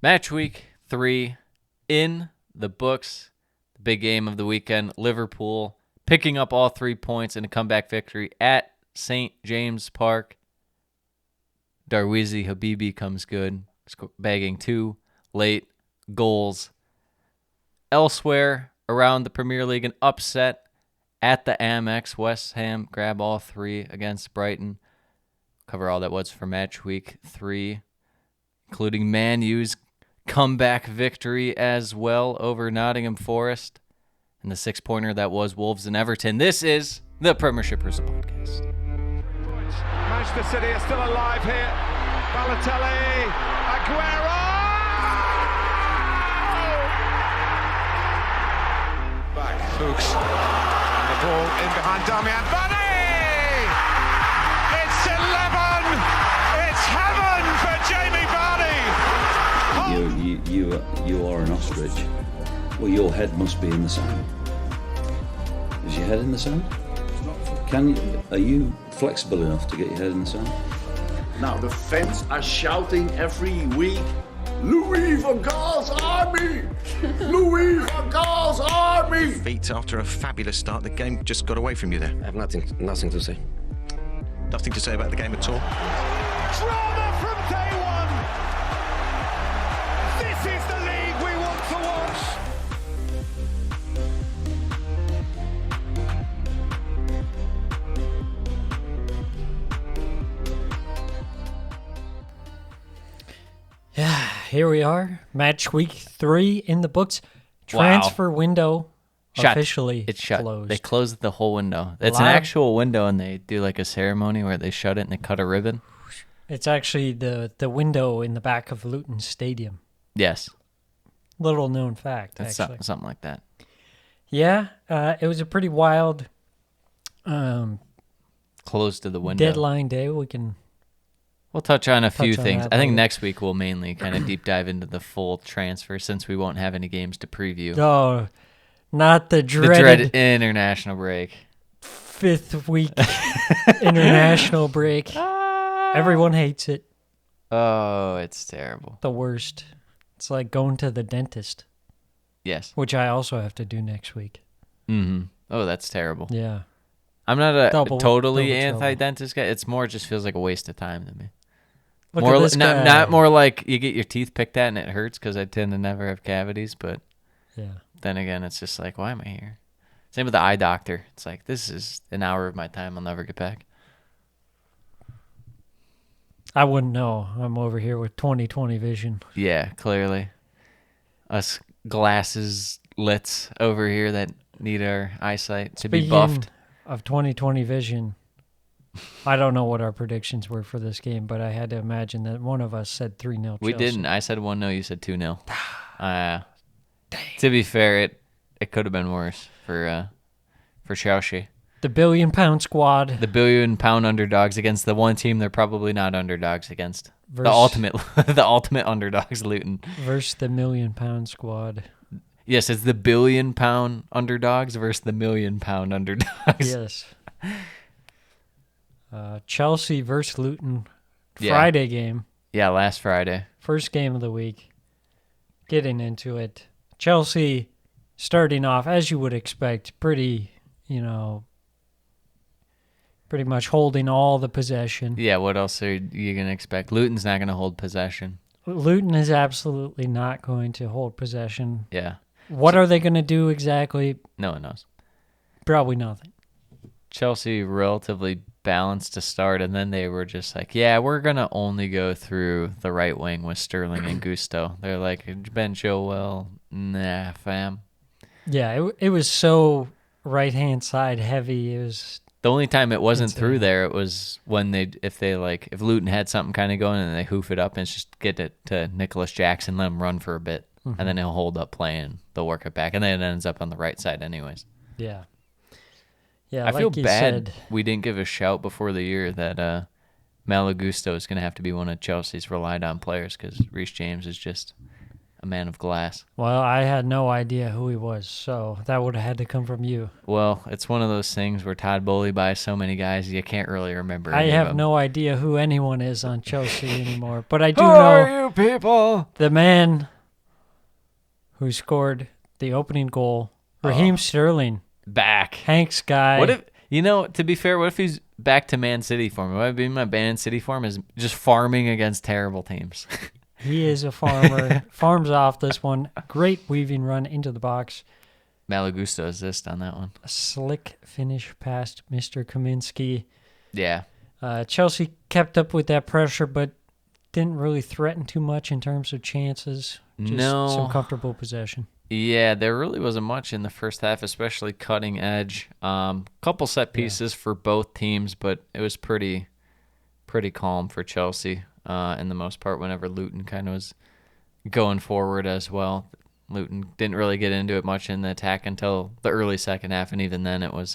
Match week 3 in the books. The big game of the weekend. Liverpool picking up all 3 points in a comeback victory at St. James Park. Darwizi Habibi comes good, bagging 2 late goals. Elsewhere around the Premier League, an upset at the Amex. West Ham grab all 3 against Brighton. Cover all that was for match week 3, including Man U's comeback victory as well over Nottingham Forest and the 6-pointer that was Wolves and Everton. This is the Premiershippers Podcast. Manchester City are still alive here. Balotelli, Aguero! Back, Fuchs, and the ball in behind Damian Vardy! It's 11! It's heaven for Jamie Vardy! You are an ostrich. Well, your head must be in the sand. Is your head in the sand? Are you flexible enough to get your head in the sand? Now the fans are shouting every week, Louis van Gaal's army! Louis van Gaal's army! Feet after a fabulous start, the game just got away from you there. I have nothing to say. Nothing to say about the game at all. Drama from day one! This is the league we want to watch! Yeah, here we are. Match week 3 in the books. Transfer window officially It's shut. closed. They closed the whole window. It's an actual window, and they do like a ceremony where they shut it and they cut a ribbon. It's actually the window in the back of Luton Stadium. Yes. Little known fact, That's actually. something like that. Yeah, it was a pretty wild Closed to the window. deadline day. We'll touch on a few on things. that I think later. next week we'll mainly kind of deep dive into the full transfer since we won't have any games to preview. Oh, not the The dreaded international break. 5th week international break. Everyone hates it. Oh, it's terrible. The worst. It's like going to the dentist, Yes. which I also have to do next week. Mm-hmm. Oh, that's terrible. Yeah. I'm not a Double totally trouble. anti-dentist guy. It's more just feels like a waste of time to me. Look More at this guy. not more like you get your teeth picked at and it hurts because I tend to never have cavities. But Yeah. then again, it's just like, why am I here? Same with the eye doctor. It's like, this is an hour of my time I'll never get back. I wouldn't know. I'm over here with 20/20 vision. Yeah, clearly. Us glasses lits over here that need our eyesight to be buffed. Of 20/20 vision, I don't know what our predictions were for this game, but I had to imagine that one of us said 3-0 We Chelsea. didn't. I said 1-0, you said 2-0. To be fair, it could have been worse for Chelsea. The billion-pound squad. The billion-pound underdogs against the one team they're probably not underdogs against. The ultimate underdogs, Luton. Versus the million-pound squad. Yes, it's the billion-pound underdogs versus the million-pound underdogs. Yes. Chelsea versus Luton. Yeah. Friday game. Yeah, last Friday. First game of the week. Getting into it. Chelsea starting off, as you would expect, pretty much holding all the possession. Yeah, what else are you going to expect? Luton's not going to hold possession. Luton is absolutely not going to hold possession. Yeah. What are they going to do exactly? No one knows. Probably nothing. Chelsea relatively balanced to start, and then they were just like, yeah, we're going to only go through the right wing with Sterling and Gusto. They're like, Ben Chilwell, nah, fam. Yeah, it was so right-hand side heavy. It was The only time it wasn't insane. through there, it was when if Luton had something kind of going and they hoof it up and it's just get it to Nicholas Jackson, let him run for a bit, and then he'll hold up play and they'll work it back, and then it ends up on the right side anyways. Yeah. Yeah, I feel like you bad said, we didn't give a shout before the year that Malo Gusto is going to have to be one of Chelsea's relied on players because Reece James is just a man of glass. Well, I had no idea who he was, so that would have had to come from you. Well, it's one of those things where Todd Bowley buys so many guys you can't really remember. I any of have them. no idea who anyone is on Chelsea anymore, but I do Who know are you people? the man who scored the opening goal, Raheem Sterling, Back. Hank's guy. What if, to be fair, what if he's back to Man City form? What would be my Man City form is just farming against terrible teams. He is a farmer. Farms off this one. Great weaving run into the box. Malagusto assist on that one. A slick finish past Mr. Kaminsky. Yeah. Chelsea kept up with that pressure, but didn't really threaten too much in terms of chances. Just No. some comfortable possession. Yeah, there really wasn't much in the first half, especially cutting edge. Couple set pieces for both teams, but it was pretty calm for Chelsea in the most part whenever Luton kind of was going forward as well. Luton didn't really get into it much in the attack until the early second half, and even then it was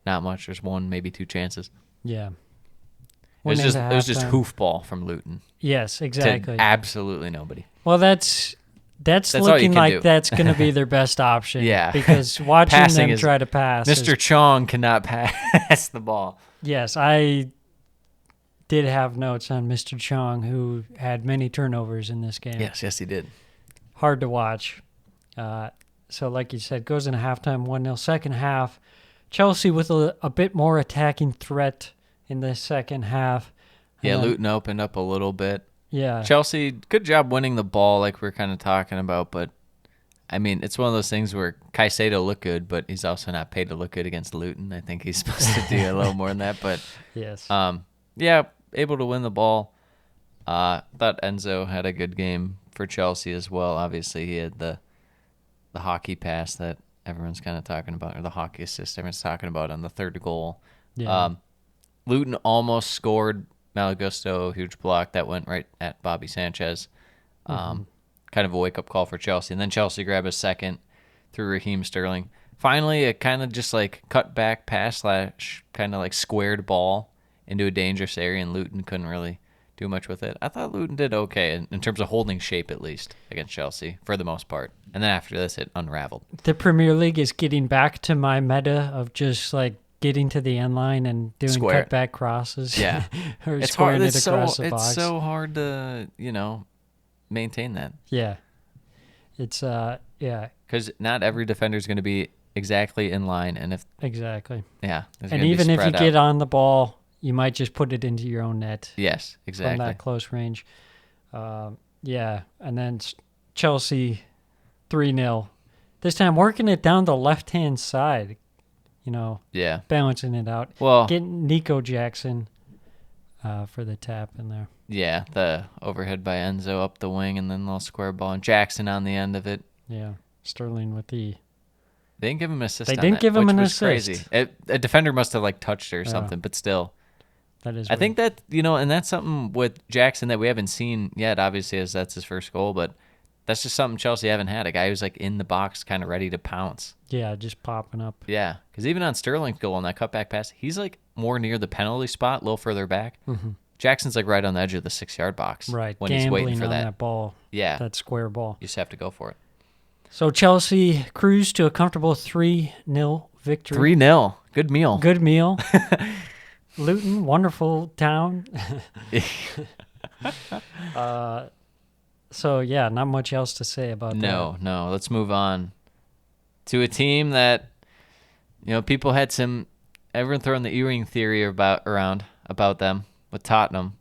not much. There's one, maybe two chances. Yeah. It was just halftime. hoofball from Luton Yes, exactly. to absolutely nobody. Well, that's all you looking can like do. that's going to be their best option. Yeah. Because watching Passing them is- try to pass. Mr. Chong cannot pass the ball. Yes, I did have notes on Mr. Chong, who had many turnovers in this game. Yes, he did. Hard to watch. So, like you said, goes into halftime 1-0. Second half, Chelsea with a bit more attacking threat in the second half. Yeah, And then- Luton opened up a little bit. Yeah. Chelsea, good job winning the ball like we're kind of talking about, but I mean, it's one of those things where Caicedo looked good, but he's also not paid to look good against Luton. I think he's supposed to do a little more than that, but Yes. yeah, able to win the ball. Thought Enzo had a good game for Chelsea as well. Obviously, he had the hockey pass that everyone's kind of talking about, or the hockey assist everyone's talking about on the third goal. Yeah. Luton almost scored. Malagusto, huge block that went right at Bobby Sanchez. Kind of a wake-up call for Chelsea. And then Chelsea grabbed a second through Raheem Sterling. Finally, a kind of just like cut back pass / kind of like squared ball into a dangerous area, and Luton couldn't really do much with it. I thought Luton did okay in terms of holding shape, at least, against Chelsea for the most part. And then after this, it unraveled. The Premier League is getting back to my meta of just like getting to the end line and doing Square. cutback crosses. Yeah. or It's squaring hard. it across the box. It's so hard to, maintain that. Yeah. It's yeah, Because not every defender is going to be exactly in line, and if exactly. there's And gonna be even if you spread get out. on the ball, you might just put it into your own net Yes, from exactly. that close range. Yeah, and then Chelsea 3-0. This time working it down the left-hand side, Yeah. balancing it out. Well, Getting Nico Jackson for the tap in there. yeah, the overhead by Enzo up the wing, and then little square ball, and Jackson on the end of it. Yeah, Sterling with the... They didn't give him an assist. They on didn't that, give him which an was assist. Crazy. A defender must have touched her or something, but still. That is I think that and that's something with Jackson that we haven't seen yet. Obviously, as that's his first goal, but that's just something Chelsea haven't had. A guy who's in the box, kind of ready to pounce. Yeah, just popping up. Yeah, because even on Sterling's goal on that cutback pass, he's more near the penalty spot, a little further back. Mm-hmm. Jackson's right on the edge of the 6-yard box. Right, when he's gambling waiting for on that. ball. Yeah, That square ball. you just have to go for it. So Chelsea cruised to a comfortable 3-0 victory. 3-0. Good meal. Good meal. Luton, wonderful town. So, yeah, not much else to say about that. No. Let's move on to a team that, people had everyone throwing the earring theory around about them with Tottenham.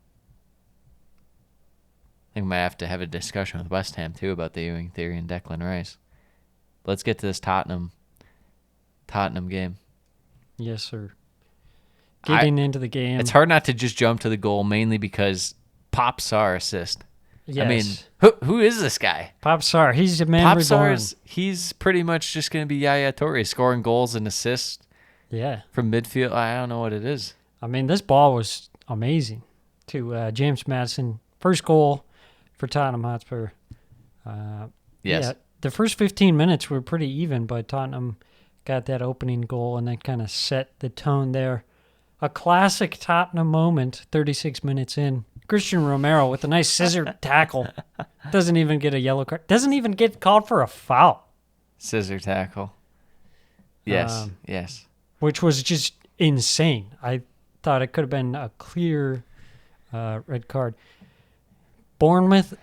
I think we might have to have a discussion with West Ham, too, about the earring theory and Declan Rice. But let's get to this Tottenham game. Yes, sir. Getting into the game. It's hard not to just jump to the goal, mainly because Pop Sarr assist. Yes. I mean, who is this guy? Pop Sarr, he's a man Pop reborn. Sarr, he's pretty much just going to be Yaya Toure, scoring goals and assists Yeah. from midfield. I don't know what it is. I mean, this ball was amazing to James Maddison. First goal for Tottenham Hotspur. Yes. Yeah, the first 15 minutes were pretty even, but Tottenham got that opening goal and then kind of set the tone there. A classic Tottenham moment, 36 minutes in. Christian Romero with a nice scissor tackle Doesn't even get a yellow card. Doesn't even get called for a foul, Scissor tackle. Yes, yes. which was just insane. I thought it could have been a clear red card. Bournemouth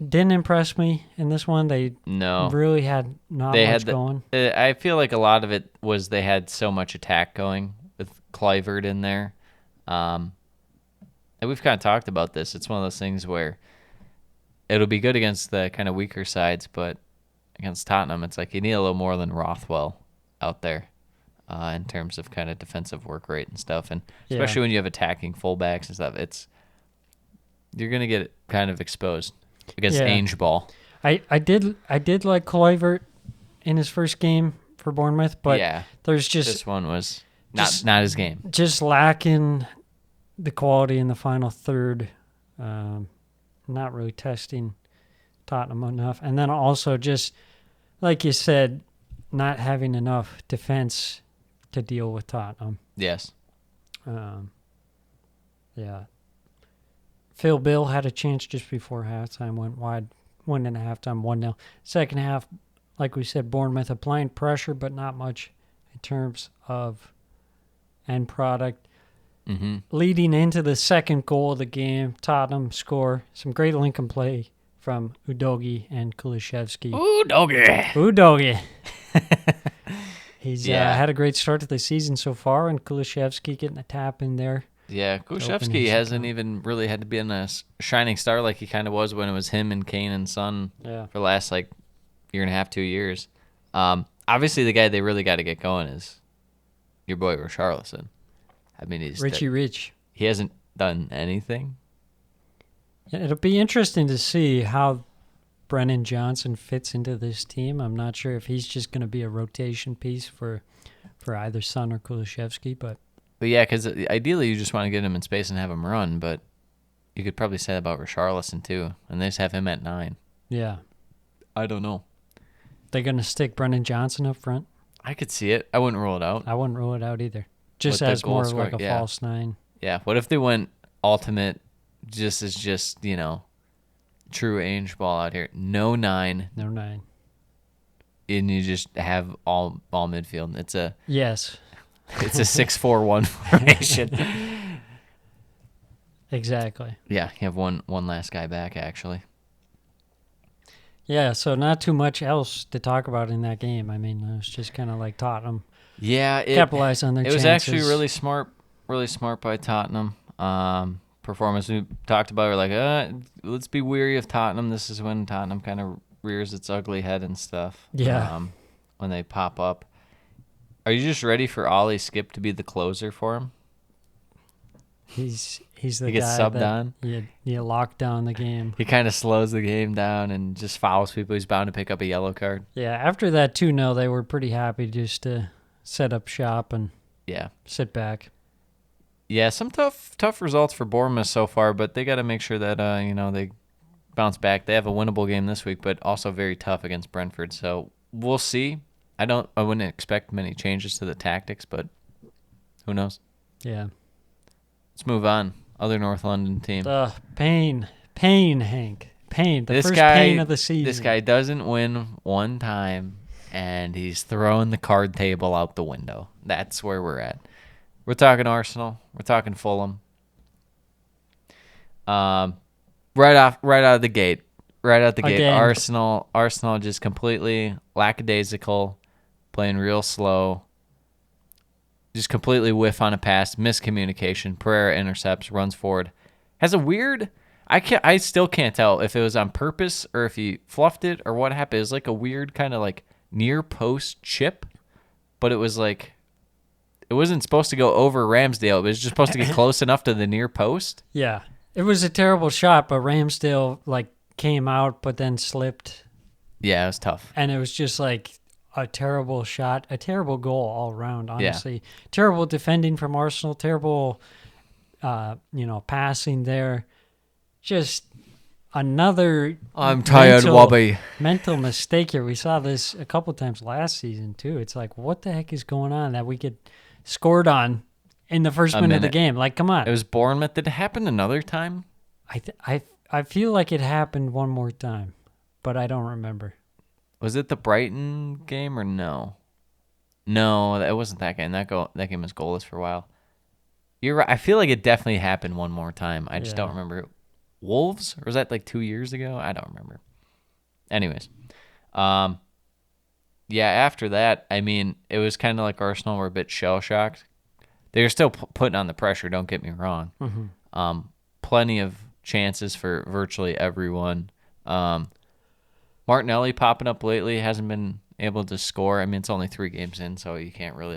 didn't impress me in this one. They No. really had not They much had going. I feel like a lot of it was they had so much attack going with Kluivert in there. And we've kind of talked about this. It's one of those things where it'll be good against the kind of weaker sides, but against Tottenham, it's like you need a little more than Rothwell out there in terms of kind of defensive work rate and stuff. And especially when you have attacking fullbacks and stuff, you're going to get kind of exposed against Ainge ball. I did like Kluivert in his first game for Bournemouth, but there's just this one was not his game. Just lacking the quality in the final third. Not really testing Tottenham enough, and then also just like you said, not having enough defense to deal with Tottenham. Yes. Yeah. Phil Bill had a chance just before halftime, went wide, went into halftime 1-0. Second half, like we said, Bournemouth applying pressure, but not much in terms of end product. Mm-hmm. Leading into the second goal of the game, Tottenham score some great Lincoln play from Udogie and Kulusevski. Udogie. He's had a great start to the season so far, and Kulusevski getting a tap in there. Yeah, Kulusevski hasn't even really had to be in a shining star like he kind of was when it was him and Kane and Son for the last year and a half, 2 years. Obviously, the guy they really got to get going is your boy Richarlison. I mean, he's Richie Rich. He hasn't done anything. Yeah, it'll be interesting to see how Brennan Johnson fits into this team. I'm not sure if he's just going to be a rotation piece for either Son or Kulusevski, but yeah, because ideally you just want to get him in space and have him run, but you could probably say that about Richarlison too, and they just have him at 9. Yeah. I don't know. They're going to stick Brennan Johnson up front? I could see it. I wouldn't rule it out. I wouldn't rule it out either. Just With the as goal more scorer, like a false 9. Yeah. What if they went ultimate, just true Ainge ball out here? No 9. No 9. And you just have all midfield. It's a 6-4-1 formation. Exactly. Yeah, you have one last guy back actually. Yeah, so not too much else to talk about in that game. I mean, it was just kind of like Tottenham. Yeah, capitalized on their chances. It was actually really smart by Tottenham. Performance we talked about. We're like, let's be weary of Tottenham. This is when Tottenham kind of rears its ugly head and stuff. Yeah. When they pop up. Are you just ready for Ollie Skip to be the closer for him? He's the he gets guy subbed that on. You lock down the game. He kind of slows the game down and just fouls people. He's bound to pick up a yellow card. Yeah, after that 2-0, they were pretty happy just to set up shop and sit back. Yeah, some tough results for Bournemouth so far, but they got to make sure that they bounce back. They have a winnable game this week, but also very tough against Brentford. So we'll see. I wouldn't expect many changes to the tactics, but who knows? Yeah. Let's move on. Other North London team. Pain, Hank. Pain. The first pain of the season. This guy doesn't win one time, and he's throwing the card table out the window. That's where we're at. We're talking Arsenal. We're talking Fulham. Right out of the gate. Arsenal just completely lackadaisical, playing real slow. Just completely whiff on a pass, miscommunication. Pereira intercepts, runs forward. Has a weird. I still can't tell if it was on purpose or if he fluffed it or what happened. It was like a weird kind of near post chip, but it was it wasn't supposed to go over Ramsdale. It was just supposed to get close enough to the near post. Yeah, it was a terrible shot, but Ramsdale came out, but then slipped. Yeah, it was tough, and it was just a terrible shot, a terrible goal all around, honestly. Yeah. Terrible defending from Arsenal, terrible, passing there. Just another I'm tired, Wobby. Mental mistake here. We saw this a couple times last season, too. It's what the heck is going on that we get scored on in the first minute of the game? Come on. It was Bournemouth. Did it happen another time? I I feel like it happened one more time, but I don't remember. Was it the Brighton game or no? No, it wasn't that game. That game was goalless for a while. You're right. I feel like it definitely happened one more time. I just don't remember. Wolves? Or was that like 2 years ago? I don't remember. Anyways. Yeah, after that, I mean, it was kind of like Arsenal were a bit shell-shocked. They were still putting on the pressure, don't get me wrong. Mm-hmm. Plenty of chances for virtually everyone. Martinelli popping up lately, hasn't been able to score. I mean, it's only 3 games in, so you can't really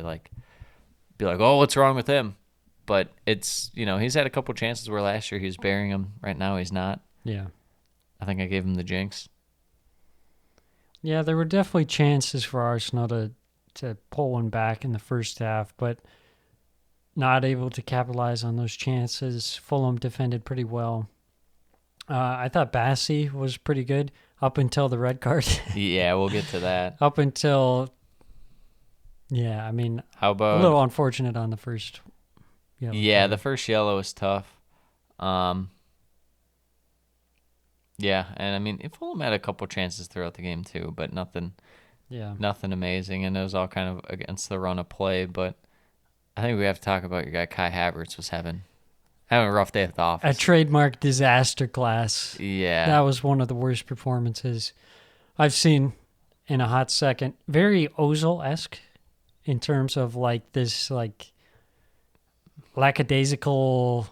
be like, oh, what's wrong with him? But it's, he's had a couple chances where last year he was burying them. Right now he's not. Yeah. I think I gave him the jinx. Yeah, there were definitely chances for Arsenal to pull one back in the first half, but not able to capitalize on those chances. Fulham defended pretty well. I thought Bassey was pretty good up until the red card. Yeah, we'll get to that. Up until, I mean, how about a little unfortunate on the first yellow card. The first yellow was tough. Yeah, and I mean, Fulham had a couple chances throughout the game too, but nothing amazing, and it was all kind of against the run of play. But I think we have to talk about your guy Kai Havertz was having a rough day at the office. A trademark disaster class. Yeah, that was one of the worst performances I've seen in a hot second. Very Ozil-esque in terms of this lackadaisical.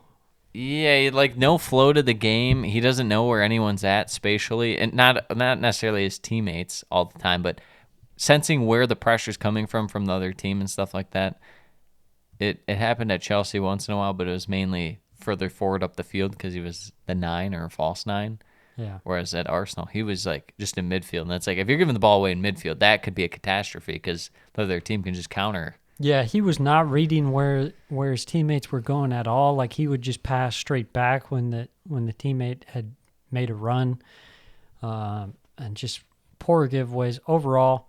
Yeah, no flow to the game. He doesn't know where anyone's at spatially, and not necessarily his teammates all the time, but sensing where the pressure's coming from the other team and stuff like that. It happened at Chelsea once in a while, but it was mainly further forward up the field because he was the 9 or a false 9. Yeah. Whereas at Arsenal, he was just in midfield, and that's if you're giving the ball away in midfield, that could be a catastrophe because the other team can just counter. Yeah, he was not reading where his teammates were going at all. He would just pass straight back when the teammate had made a run, and just poor giveaways. Overall,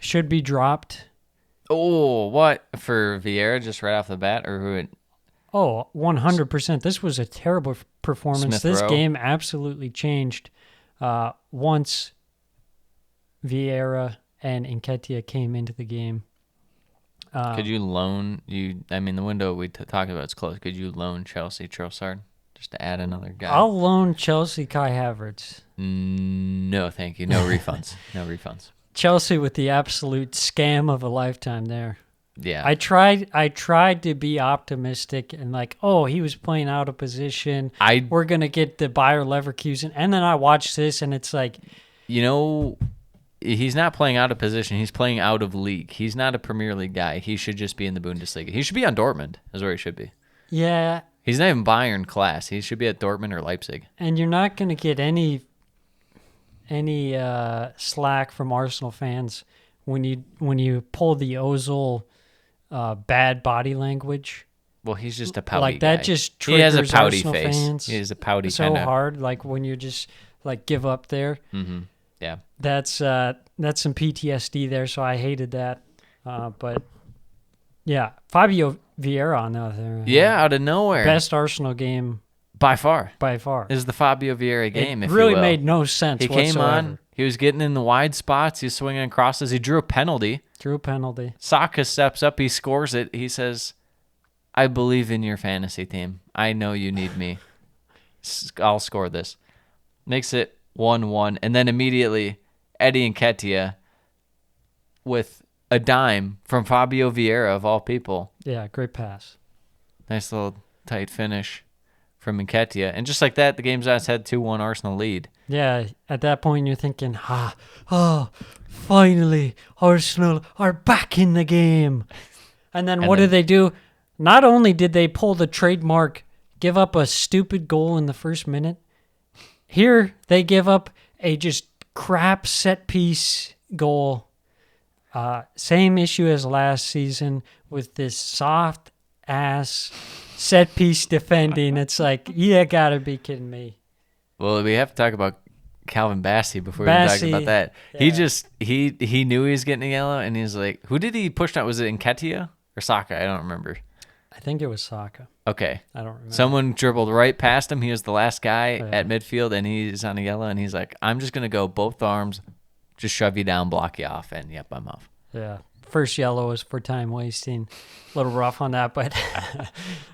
should be dropped. Oh, what? For Vieira just right off the bat? Or who? 100%. This was a terrible performance. Smith This Rowe? game absolutely changed once Vieira and Nketiah came into the game. Could you loan I mean, the window we talked about is closed. Could you loan Chelsea Trossard just to add another guy? I'll loan Chelsea Kai Havertz. No, thank you. No refunds. No refunds. Chelsea with the absolute scam of a lifetime there. Yeah. I tried to be optimistic and he was playing out of position. We're going to get the Bayer Leverkusen. And then I watched this and it's he's not playing out of position. He's playing out of league. He's not a Premier League guy. He should just be in the Bundesliga. He should be on Dortmund, is where he should be. Yeah. He's not even Bayern class. He should be at Dortmund or Leipzig. And you're not going to get any slack from Arsenal fans when you pull the Ozil bad body language. Well, he's just a pouty guy. That just triggers he has a pouty Arsenal face. fans He has a pouty so kinda. hard. When you just give up there. Mm-hmm. Yeah. That's some PTSD there, so I hated that. But yeah, Fabio Vieira on the other. Out of nowhere. Best Arsenal game by far. This is the Fabio Vieira game. It if really you will. made no sense. He whatsoever. came on. He was getting in the wide spots. He's swinging crosses. He drew a penalty. Saka steps up. He scores it. He says, "I believe in your fantasy team. I know you need me. I'll score this." Makes it 1-1, and then immediately Eddie Nketiah with a dime from Fabio Vieira of all people. Yeah, great pass. Nice little tight finish from Nketiah, and just like that, the game's had 2-1 Arsenal lead. Yeah, at that point you're thinking, finally Arsenal are back in the game. And then what did they do? Not only did they pull the trademark, give up a stupid goal in the first minute. Here, they give up a just crap set-piece goal. Same issue as last season with this soft-ass set-piece defending. It's you gotta be kidding me. Well, we have to talk about Calvin Bassey before we talk about that. Yeah. He knew he was getting a yellow, and he's like, who did he push out? Was it Nketiah or Saka? I don't remember. I think it was Saka. Okay. I don't remember. Someone dribbled right past him. He was the last guy Yeah. at midfield, and he's on a yellow, and he's like, I'm just going to go both arms, just shove you down, block you off, and yep, I'm off. Yeah. First yellow was for time wasting. A little rough on that, but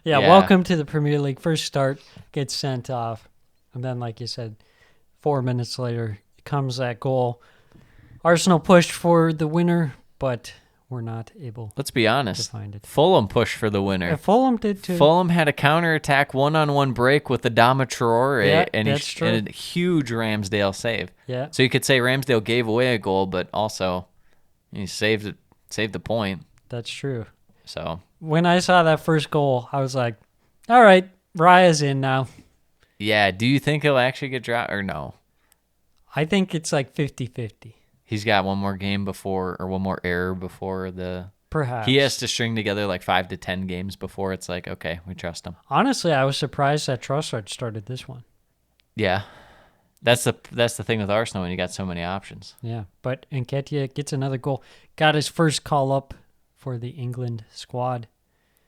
Yeah. welcome to the Premier League. First start, gets sent off. And then, like you said, 4 minutes later comes that goal. Arsenal pushed for the winner, but we're not able Let's be honest. to find it. Fulham pushed for the winner. Fulham did too. Fulham had a counterattack one-on-one break with the Adama Traore Yeah, and that's true. and a huge Ramsdale save. Yeah. So you could say Ramsdale gave away a goal, but also he saved the point. That's true. So When I saw that first goal, I was like, all right, Raya's in now. yeah, do you think he'll actually get dropped or no? I think it's like 50-50. He's got one more game before, or one more error before Perhaps. he has to string together like 5 to 10 games before it's like, okay, we trust him. Honestly, I was surprised that Trossard started this one. Yeah. That's the thing with Arsenal when you got so many options. Yeah, but Nketiah gets another goal. Got his first call up for the England squad.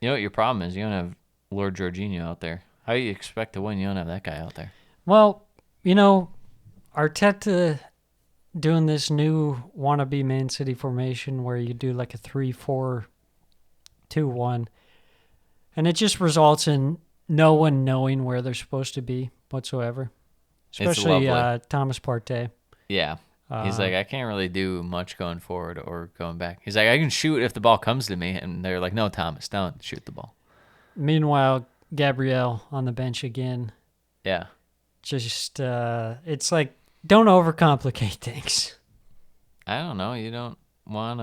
You know what your problem is? You don't have Lord Jorginho out there. How do you expect to win? You don't have that guy out there. Well, Arteta doing this new wannabe Man City formation where you do like a 3-4-2-1, and it just results in no one knowing where they're supposed to be whatsoever. Especially lovely. Thomas Partey. Yeah. He's like, I can't really do much going forward or going back. He's like, I can shoot if the ball comes to me. And they're like, no, Thomas, don't shoot the ball. Meanwhile, Gabriel on the bench again. Yeah. Just, it's like, don't overcomplicate things. I don't know. You don't want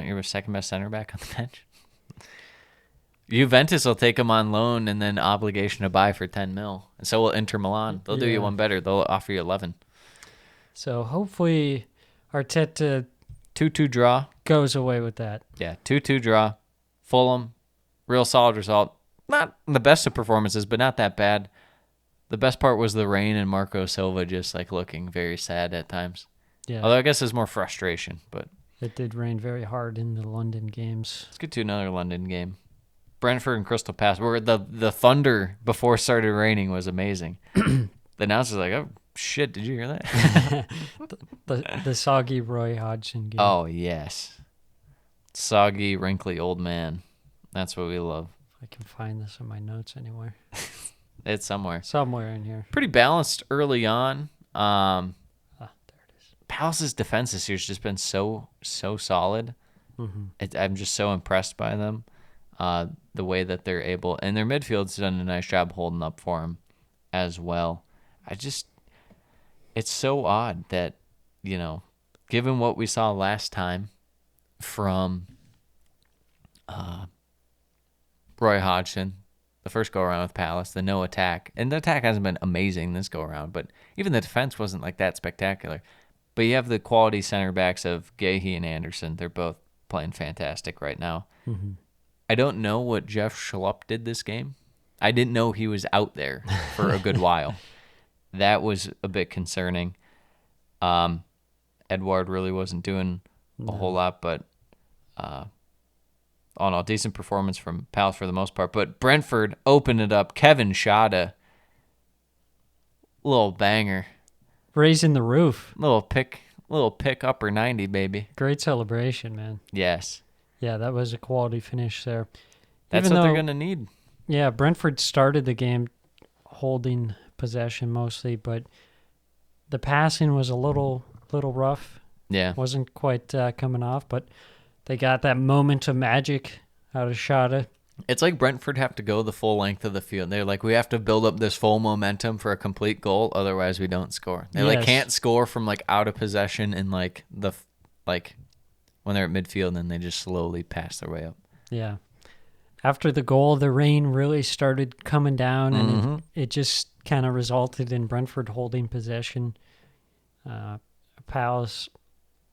your second best center back on the bench. Juventus will take him on loan and then obligation to buy for 10 mil. And so will Inter Milan. They'll do you one better. They'll offer you 11. So hopefully Arteta 2-2 draw. goes away with that. Yeah, 2-2 draw. Fulham, real solid result. Not the best of performances, but not that bad. The best part was the rain and Marco Silva just like looking very sad at times. Yeah, Although I guess there's more frustration, but it did rain very hard in the London games. let's get to another London game. Brentford and Crystal Palace, where the thunder before it started raining was amazing. The announcer's like, oh, shit, did you hear that? The soggy Roy Hodgson game. Oh, yes. Soggy, wrinkly old man. That's what we love. I can find this in my notes anywhere. It's somewhere. Somewhere in here. Pretty balanced early on. There it is. Palace's defense this year's just been so solid. Mm-hmm. I'm just so impressed by them. The way that they're able, and their midfield's done a nice job holding up for them as well. It's so odd that, given what we saw last time from Roy Hodgson, the first go around with Palace, the no attack, and the attack hasn't been amazing this go around, but even the defense wasn't like that spectacular. But you have the quality center backs of Gahey and Anderson. They're both playing fantastic right now. Mm-hmm. I don't know what Jeff Schlupp did this game. I didn't know he was out there for a good while. That was a bit concerning. Edouard really wasn't doing a whole lot, but all in all, decent performance from Palace for the most part. But Brentford opened it up. Kevin Schade, little banger, Raising the roof. little pick upper 90, baby. Great celebration, man. Yes, Yeah, that was a quality finish there. that's Even what they're though- gonna need. Yeah, Brentford started the game holding possession mostly, but the passing was a little rough. Yeah, Wasn't quite coming off, but they got that moment of magic out of Schade. it's like Brentford have to go the full length of the field. They're like, we have to build up this full momentum for a complete goal, otherwise we don't score. They Yes. can't score from out of possession and when they're at midfield, and then they just slowly pass their way up. Yeah. After the goal, the rain really started coming down, and it just kind of resulted in Brentford holding possession. Palace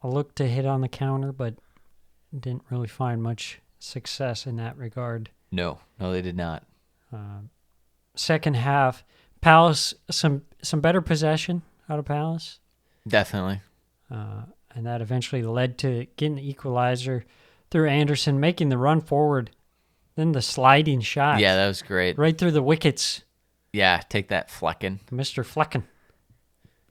looked to hit on the counter, but didn't really find much success in that regard. No, they did not. Second half, Palace, some better possession out of Palace. Definitely. And that eventually led to getting the equalizer through Anderson, making the run forward. Then the sliding shot. Yeah, that was great. Right through the wickets. Yeah, take that, Flecken. Mr. Flecken.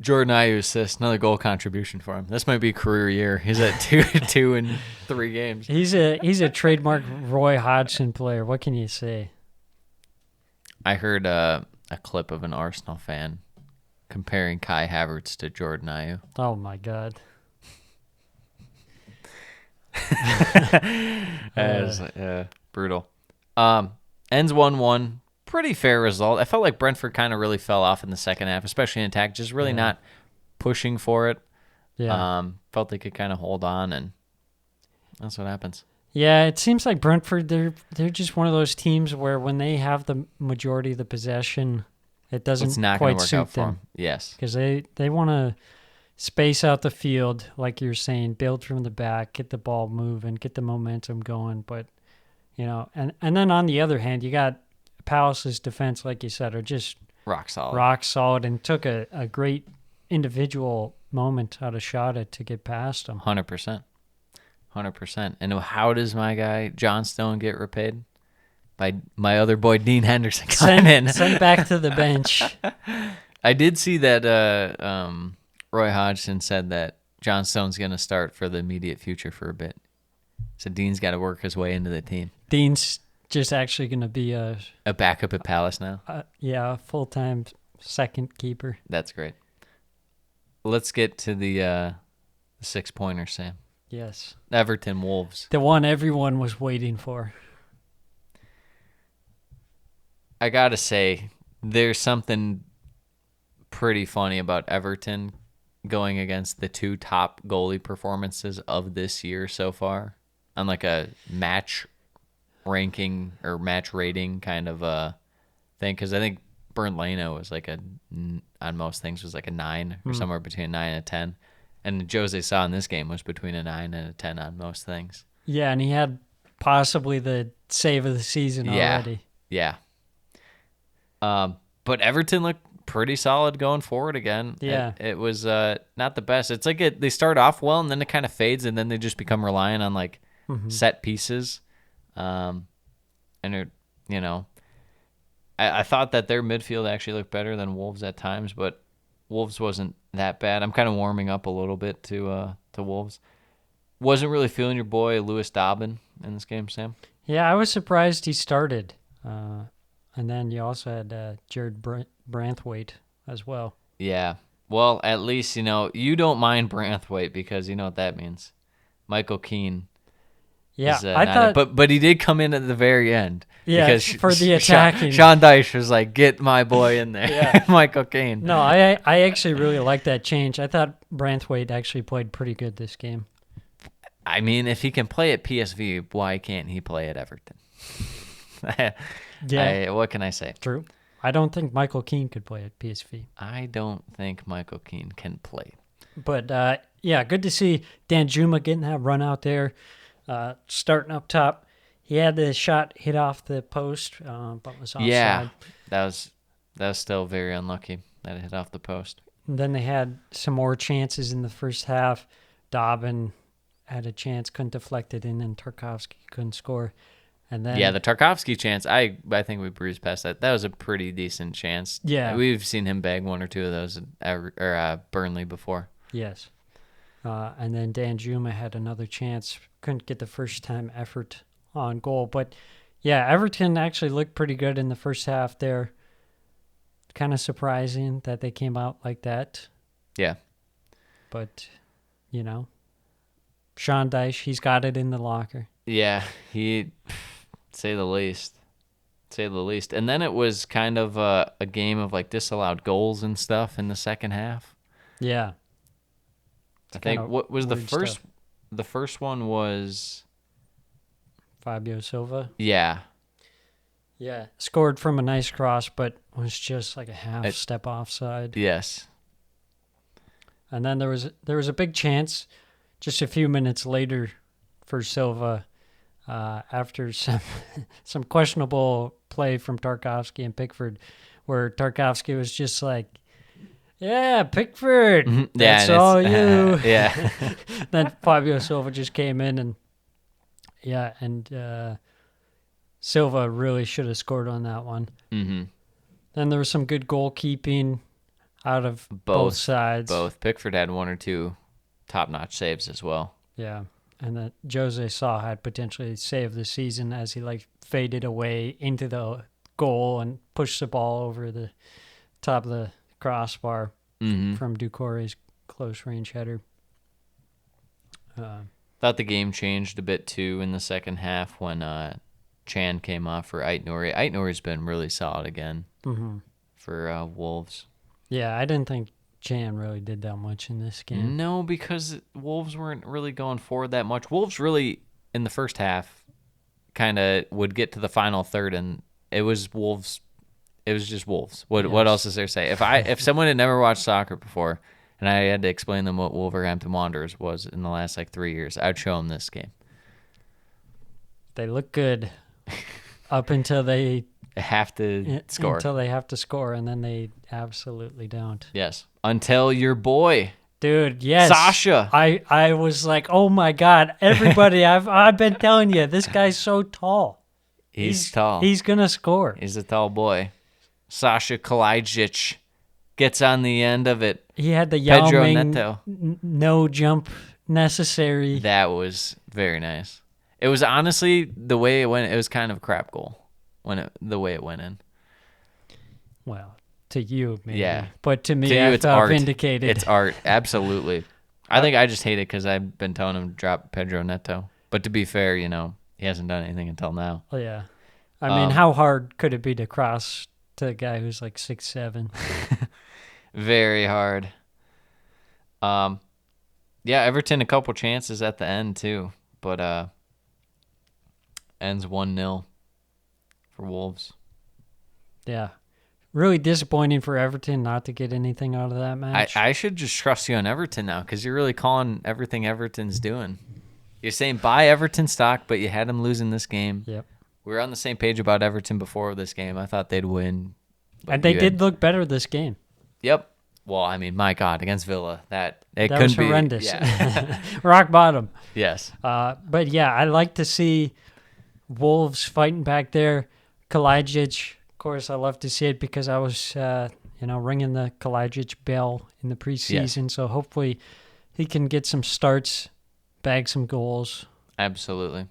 Jordan Ayew assist, another goal contribution for him. This might be a career year. He's at 2 in 3 games. He's a trademark Roy Hodgson player. What can you say? I heard a clip of an Arsenal fan comparing Kai Havertz to Jordan Ayew. Oh my God. That was brutal. Ends 1-1. Pretty fair result. I felt like Brentford kind of really fell off in the second half, especially in attack, just really not pushing for it. Yeah. Felt they could kind of hold on, and that's what happens. Yeah, it seems like Brentford, they're just one of those teams where when they have the majority of the possession, it doesn't It's not going quite to work out suit for them. them. Yes. Because they want to space out the field, like you're saying, build from the back, get the ball moving, get the momentum going. But, and then on the other hand, you got Palace's defense, like you said, are just Rock solid. rock solid and took a great individual moment out of Shada to get past them. 100%. 100%. And how does my guy John Stone get repaid? By my other boy Dean Henderson coming in. Sent back to the bench. I did see that Roy Hodgson said that John Stone's going to start for the immediate future for a bit. So Dean's got to work his way into the team. Dean's just actually going to be a backup at Palace now. a full-time second keeper. That's great. Let's get to the 6-pointer, Sam. Yes. Everton Wolves. The one everyone was waiting for. I got to say, there's something pretty funny about Everton going against the 2 top goalie performances of this year so far on like a match ranking or match rating kind of a thing. Because I think Bernd Leno was like on most things was like a 9 or somewhere between a 9 and a 10. And Jose Sa in this game was between a 9 and a 10 on most things. Yeah, and he had possibly the save of the season already. Yeah. But Everton looked pretty solid going forward again. Yeah. It was not the best. It's like they start off well, and then it kind of fades, and then they just become reliant on, like, set pieces. And, I thought that their midfield actually looked better than Wolves at times, but Wolves wasn't that bad. I'm kind of warming up a little bit to Wolves. Wasn't really feeling your boy Lewis Dobbin in this game, Sam. Yeah, I was surprised he started. And then you also had Jared Branthwaite as well. Yeah. Well, at least, you don't mind Branthwaite because you know what that means. Michael Keane. Yeah, is, I thought... But he did come in at the very end. Yeah, because for the attacking. Sean Dyche was like, get my boy in there. Yeah. Michael Keane. No, I actually really liked that change. I thought Branthwaite actually played pretty good this game. I mean, if he can play at PSV, why can't he play at Everton? Yeah. What can I say? True. I don't think Michael Keane could play at PSV. I don't think Michael Keane can play. But, good to see Dan Juma getting that run out there, starting up top. He had the shot hit off the post, but was offside. Yeah, that was still very unlucky that it hit off the post. And then they had some more chances in the first half. Dobbin had a chance, couldn't deflect it in, and Tarkovsky couldn't score. And then the Tarkovsky chance, I think we breezed past that. That was a pretty decent chance. Yeah. We've seen him bag 1 or 2 of those at Burnley before. Yes. And then Dan Juma had another chance, couldn't get the first-time effort on goal. But, yeah, Everton actually looked pretty good in the first half there. Kind of surprising that they came out like that. Yeah. But, Sean Dyche, he's got it in the locker. Yeah, he, say the least. And then it was kind of a game of, like, disallowed goals and stuff in the second half. Yeah. I think, what was the first? Stuff. The first one was Fabio Silva. Yeah. Yeah, scored from a nice cross, but was just like a half step offside. Yes. And then there was a big chance just a few minutes later for Silva after some questionable play from Tarkovsky and Pickford, where Tarkovsky was just like, "Yeah, Pickford, that's all you." Yeah. Then Fabio Silva just came in and Silva really should have scored on that one. Mm-hmm. Then there was some good goalkeeping out of both sides. Both. Pickford had one or two top-notch saves as well. Yeah. And that Jose Sa had potentially saved the season as he faded away into the goal and pushed the ball over the top of the crossbar from Doucouré's close range header. Thought the game changed a bit too in the second half when Chan came off for Ait-Nouri. Ait-Nouri's been really solid again for Wolves. Yeah, I didn't think Chan really did that much in this game. No, because Wolves weren't really going forward that much. Wolves really, in the first half, kind of would get to the final third, and it was Wolves. It was just Wolves. What else is there to say? If someone had never watched soccer before, and I had to explain them what Wolverhampton Wanderers was in the last 3 years, I'd show them this game. They look good up until they have to score. Until they have to score, and then they absolutely don't. Yes. Until your boy, dude, yes, Sasha. I was like, oh my God, everybody, I've been telling you, this guy's so tall. He's tall. He's gonna score. He's a tall boy. Sasha Kalajdzic gets on the end of it. He had the Yao Pedro Ming Neto. No jump necessary. That was very nice. It was honestly the way it went. It was kind of a crap goal the way it went in. Well, to you, maybe. Yeah. But to me, to you, I it's felt art. vindicated. It's art, absolutely. I think I just hate it because I've been telling him to drop Pedro Neto. But to be fair, he hasn't done anything until now. Oh, yeah. I mean, how hard could it be to cross to a guy who's 6'7"? Very hard. Yeah, Everton a couple chances at the end too, but ends 1-0 for Wolves. Yeah. Really disappointing for Everton not to get anything out of that match. I should just trust you on Everton now because you're really calling everything Everton's doing. You're saying buy Everton stock, but you had them losing this game. Yep. We were on the same page about Everton before this game. I thought they'd win. And they did look better this game. Yep. Well, I mean, my God, against Villa, that couldn't was be horrendous. Yeah. Rock bottom. Yes. But yeah, I like to see Wolves fighting back there. Kalajdzic, of course, I love to see it because I was, ringing the Kalajdzic bell in the preseason. Yes. So hopefully he can get some starts, bag some goals. Absolutely.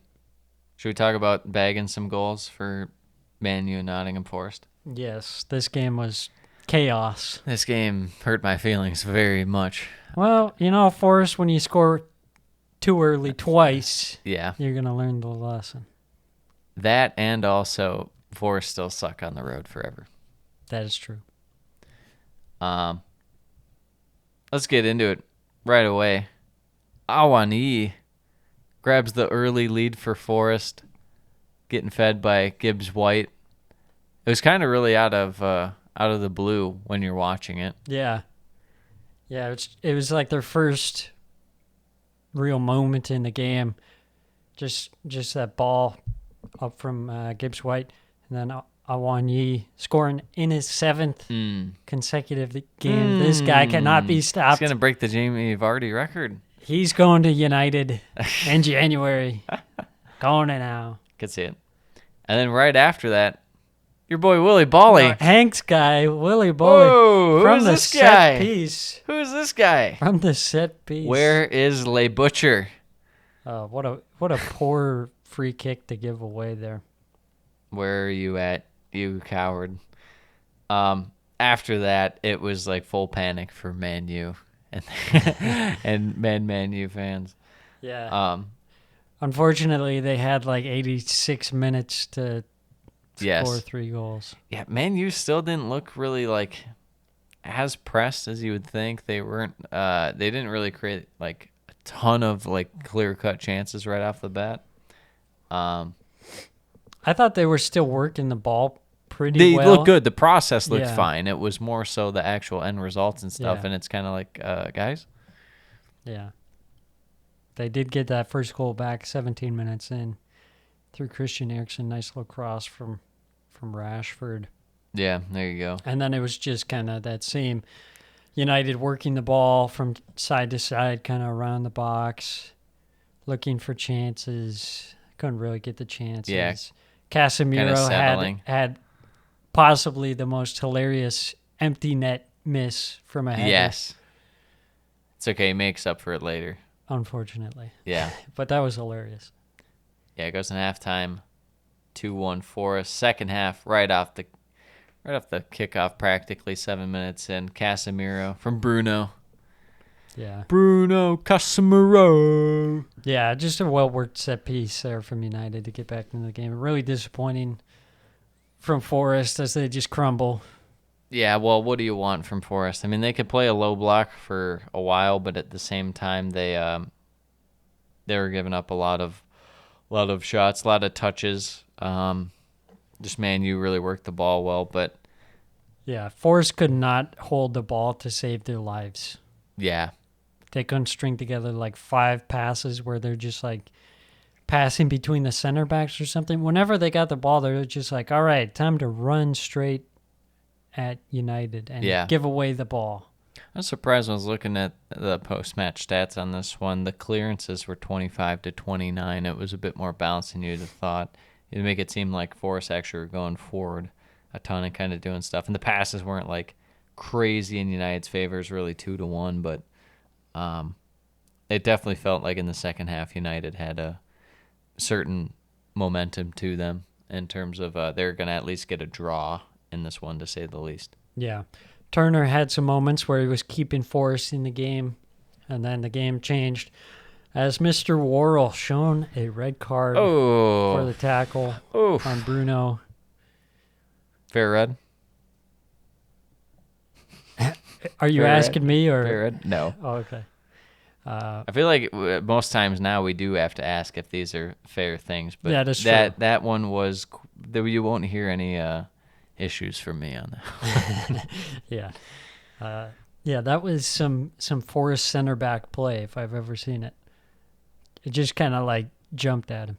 Should we talk about bagging some goals for Man U and Nottingham Forest? Yes, this game was chaos. This game hurt my feelings very much. Well, Forrest, when you score too early twice, Yeah. you're going to learn the lesson. That and also Forest still suck on the road forever. That is true. Let's get into it right away. Awani grabs the early lead for Forest, getting fed by Gibbs White. It was kind of really out of the blue when you're watching it. Yeah. Yeah, it was like their first real moment in the game. Just that ball up from Gibbs White, and then Awani scoring in his 7th consecutive game. This guy cannot be stopped. He's going to break the Jamie Vardy record. He's going to United in January. Going to now. Could see it. And then right after that, your boy Willie Bolly. Hank's guy, Willie Bolly. Whoa, from who's the this set guy? piece. Who's this guy? From the set piece. Where is Le Butcher? What a poor free kick to give away there. Where are you at, you coward? After that, it was like full panic for Man U and Man U fans. Yeah. Unfortunately, they had 86 minutes to score 3 goals. Yeah, Man U still didn't look really as pressed as you would think. They weren't. They didn't really create a ton of clear-cut chances right off the bat. I thought they were still working the ball pretty well. They looked good. The process looked Yeah. fine. It was more so the actual end results and stuff, Yeah. and it's kind of guys. Yeah. They did get that first goal back 17 minutes in through Christian Eriksen. Nice little cross from Rashford. Yeah, there you go. And then it was just kind of that same United working the ball from side to side, kind of around the box, looking for chances. Couldn't really get the chances. Yeah. Casemiro settling. had possibly the most hilarious empty net miss from a header. Yes. It's okay. He makes up for it later. Unfortunately. Yeah. But that was hilarious. Yeah, it goes in halftime. 2-1 Forest. Second half, right off the kickoff, practically 7 minutes in. Casemiro from Bruno. Yeah. Bruno Casemiro. Yeah, just a well-worked set piece there from United to get back into the game. Really disappointing from Forest as they just crumble. Yeah, well, what do you want from Forest? I mean, they could play a low block for a while, but at the same time, they were giving up a lot of shots, a lot of touches. Just Man U really worked the ball well, but Yeah, Forest could not hold the ball to save their lives. yeah, They couldn't string together like 5 passes where they're just like passing between the center backs or something. Whenever they got the ball, they're just like, all right, time to run straight at United and Yeah. give away the ball. I was surprised when I was looking at the post-match stats on this one. The clearances were 25-29. It was a bit more balanced than you'd have thought. It'd make it seem like Forest actually were going forward a ton and kind of doing stuff. And the passes weren't like crazy in United's favor. It was really 2-1, but it definitely felt like in the second half United had a certain momentum to them in terms of they're going to at least get a draw in this one, to say the least. Yeah. Turner had some moments where he was keeping Forest in the game, and then the game changed as Mr. Worrell shown a red card for the tackle on Bruno. Fair red? Are you Fair asking red? me or? Fair red? No. Oh, okay. I feel like most times now we do have to ask if these are fair things, but Yeah, that's true. that one was you won't hear any issues from me on that. Yeah. Yeah, that was some Forest center back play if I've ever seen it. It just kind of like jumped at him.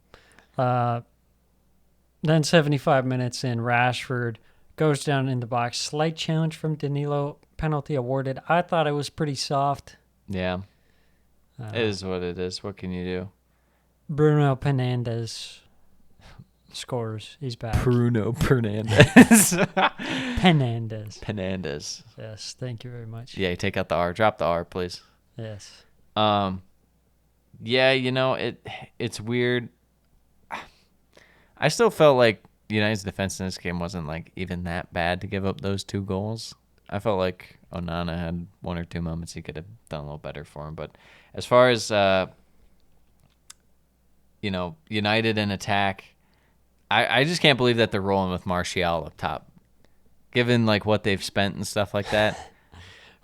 Then 75 minutes in, Rashford goes down in the box. Slight challenge from Danilo. Penalty awarded. I thought it was pretty soft. Yeah. It is what it is. What can you do? Bruno Fernandes scores. He's back. Bruno Fernandes. Fernandes. Yes, thank you very much. Yeah, you take out the R. Drop the R, please. Yes. Yeah, it's weird. I still felt like United's defense in this game wasn't like even that bad to give up those 2 goals. I felt like Onana had 1 or 2 moments he could have done a little better for him. But as far as United in attack, I just can't believe that they're rolling with Martial up top, given like what they've spent and stuff like that.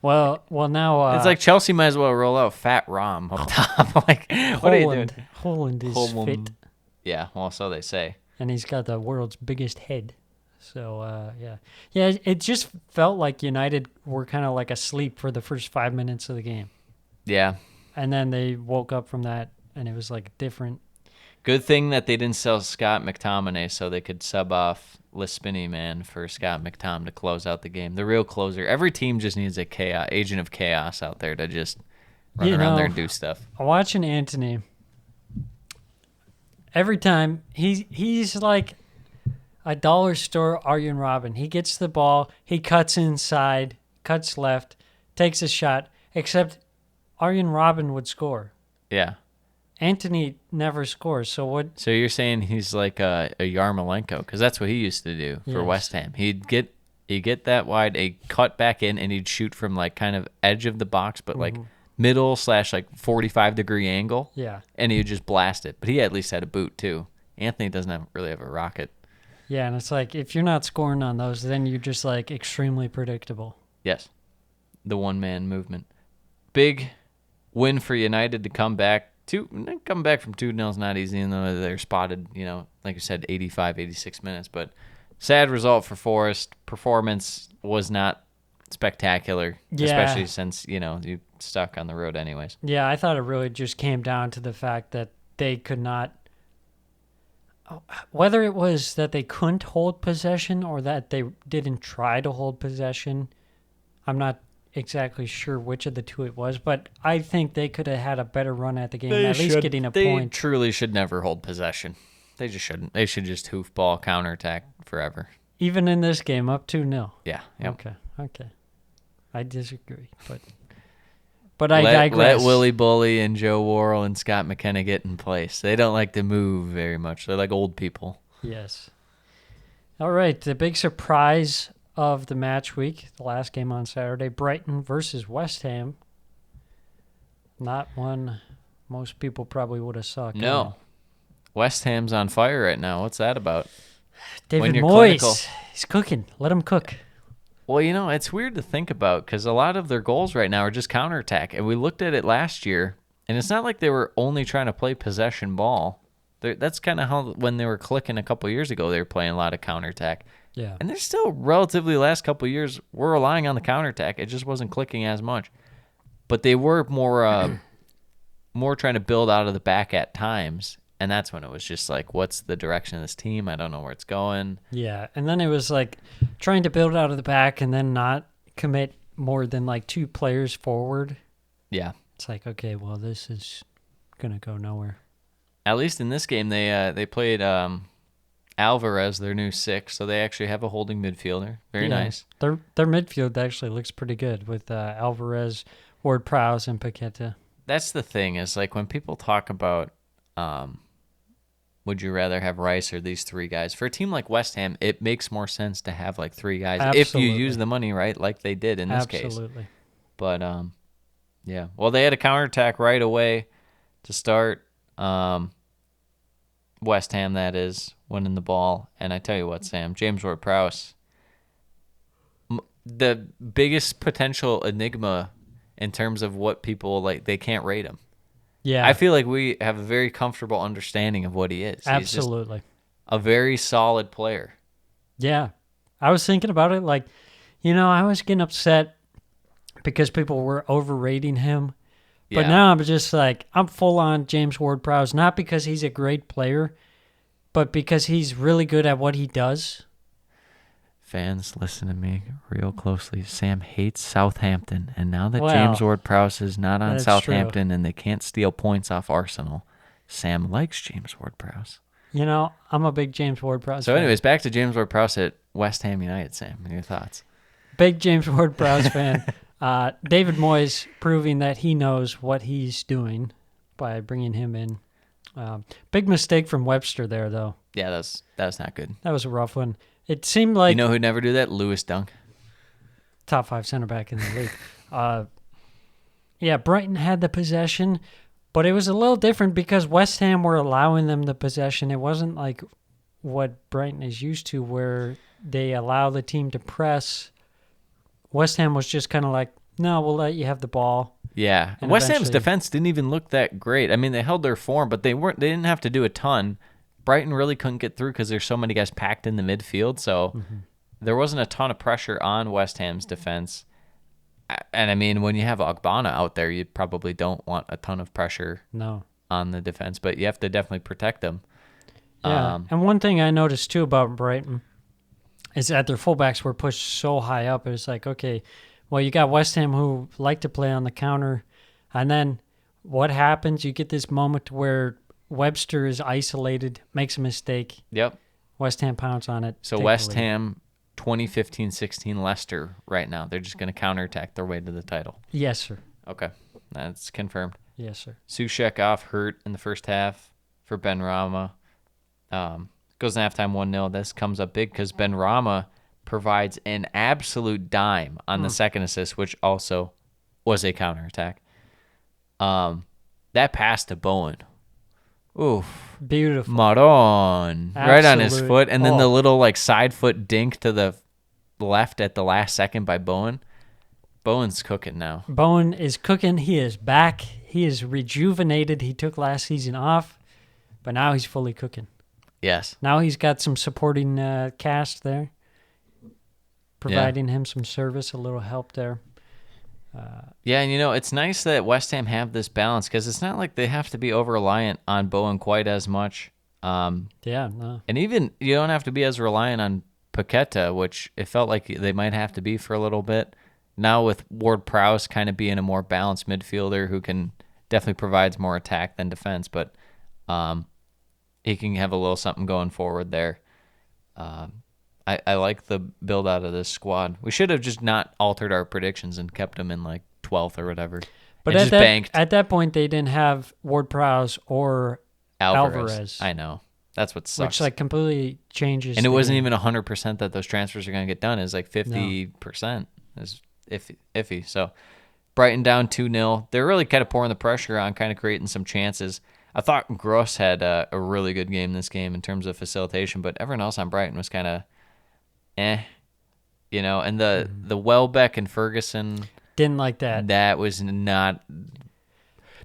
Well, now It's like Chelsea might as well roll out Fat Rom up top. Like, what are you doing? Holland is fit, Yeah, well, so they say. and he's got the world's biggest head. So, yeah, it just felt like United were kind of like asleep for the first 5 minutes of the game. Yeah. And then they woke up from that, and it was like different. Good thing that they didn't sell Scott McTominay so they could sub off Lispini, man, for Scott McTom to close out the game. The real closer. Every team just needs a agent of chaos out there to just run around there and do stuff. Watching Anthony, every time he's like a dollar store Arjen Robben. He gets the ball, he cuts inside, cuts left, takes a shot, except Arjen Robben would score. Yeah. Anthony never scores. So what? So you're saying he's like a Yarmolenko, because that's what he used to do for Yes. West Ham. He'd get that wide, a cut back in, and he'd shoot from like kind of edge of the box, but like middle / like 45-degree angle. Yeah. And he'd just blast it. But he at least had a boot too. Anthony doesn't really have a rocket. Yeah, and it's like if you're not scoring on those, then you're just like extremely predictable. Yes. The one-man movement. Big win for United to come back. Coming back from 2-0 is not easy, even though they're spotted, like you said, 85, 86 minutes. But sad result for Forest. Performance was not spectacular, especially since, you stuck on the road anyways. Yeah, I thought it really just came down to the fact that they could not, whether it was that they couldn't hold possession or that they didn't try to hold possession, I'm not exactly sure which of the two it was, but I think they could have had a better run at the game, at least getting a they point. Truly should never hold possession. They just shouldn't. They should just hoofball counterattack forever. Even in this game, up 2-0. Yeah. Yep. Okay. I disagree, but I digress. Let Willie Bully and Joe Worrell and Scott McKenna get in place. They don't like to move very much. They're like old people. Yes. All right, the big surprise of the match week, the last game on Saturday, Brighton versus West Ham. Not one most people probably would have saw coming. No. West Ham's on fire right now. What's that about? David you're Moyes, clinical. he's cooking. Let him cook. Well, it's weird to think about because a lot of their goals right now are just counterattack. And we looked at it last year, and it's not like they were only trying to play possession ball. That's kind of how, when they were clicking a couple years ago, they were playing a lot of counterattack. Yeah. And they're still relatively, the last couple of years, we're relying on the counterattack. It just wasn't clicking as much. But they were more trying to build out of the back at times. And that's when it was just like, what's the direction of this team? I don't know where it's going. Yeah, and then it was like trying to build out of the back and then not commit more than like 2 players forward. Yeah. It's like, okay, well, this is going to go nowhere. At least in this game, they played Alvarez, their new 6, so they actually have a holding midfielder. Very nice. Their midfield actually looks pretty good with Alvarez, Ward-Prowse, and Paqueta. That's the thing is like when people talk about would you rather have Rice or these 3 guys? For a team like West Ham, it makes more sense to have like 3 guys Absolutely. if you use the money right, like they did in this case. Absolutely. But yeah. Well, they had a counterattack right away to start. West Ham, that is, winning the ball. And I tell you what, Sam, James Ward-Prowse, the biggest potential enigma in terms of what people like, they can't rate him. Yeah. I feel like we have a very comfortable understanding of what he is. Absolutely. He's just a very solid player. Yeah. I was thinking about it like, I was getting upset because people were overrating him. But now I'm just like, I'm full on James Ward-Prowse, not because he's a great player, but because he's really good at what he does. Fans, listen to me real closely. Sam hates Southampton, and now that James Ward-Prowse is not on Southampton and they can't steal points off Arsenal, Sam likes James Ward-Prowse. I'm a big James Ward-Prowse So fan. anyways, back to James Ward-Prowse at West Ham United, Sam. Your thoughts? Big James Ward-Prowse fan. David Moyes proving that he knows what he's doing by bringing him in. Big mistake from Webster there, though. Yeah, that was not good. That was a rough one. It seemed like... You know who'd never do that? Lewis Dunk. Top 5 center back in the league. Yeah, Brighton had the possession, but it was a little different because West Ham were allowing them the possession. It wasn't like what Brighton is used to where they allow the team to press. West Ham was just kind of like, no, we'll let you have the ball. Yeah. And West Ham's eventually- defense didn't even look that great. I mean, they held their form, but they didn't have to do a ton. Brighton really couldn't get through because there's so many guys packed in the midfield, so there wasn't a ton of pressure on West Ham's defense. And I mean, when you have Ogbonna out there, you probably don't want a ton of pressure on the defense, but you have to definitely protect them. Yeah, and one thing I noticed too about Brighton is that their fullbacks were pushed so high up. It was like, okay, well, you got West Ham who like to play on the counter, and then what happens? You get this moment where Webster is isolated, makes a mistake. Yep. West Ham pounds on it. So take West the lead. Ham 2015-16 Leicester right now. They're just going to counterattack their way to the title. Yes, sir. Okay. That's confirmed. Yes, sir. Sushek off hurt in the first half for Ben Rama. Goes in halftime 1-0. This comes up big because Ben Rama provides an absolute dime on the second assist, which also was a counterattack. That pass to Bowen. Oof. Beautiful. Maron. Right on his Absolute- foot. And then the oh. little like side foot dink to the left at the last second by Bowen. Bowen's cooking now. Bowen is cooking. He is back. He is rejuvenated. He took last season off, but now he's fully cooking. Yes. Now he's got some supporting cast there, providing him some service, a little help there. Yeah, and it's nice that West Ham have this balance because it's not like they have to be over-reliant on Bowen quite as much. Yeah, no. And even you don't have to be as reliant on Paqueta, which it felt like they might have to be for a little bit. Now with Ward-Prowse kind of being a more balanced midfielder who can definitely provides more attack than defense. But he can have a little something going forward there. I like the build out of this squad. We should have just not altered our predictions and kept him in like 12th or whatever. But and at just that, banked at that point, they didn't have Ward-Prowse or Alvarez. I know. That's what sucks. Which like completely changes. And it wasn't even 100% that those transfers are going to get done. It was like 50%. It's iffy. So Brighton down 2-0. They're really kind of pouring the pressure on, kind of creating some chances. I thought Gross had a really good game this game in terms of facilitation, but everyone else on Brighton was kind of and the Welbeck and Ferguson didn't like that. That was not.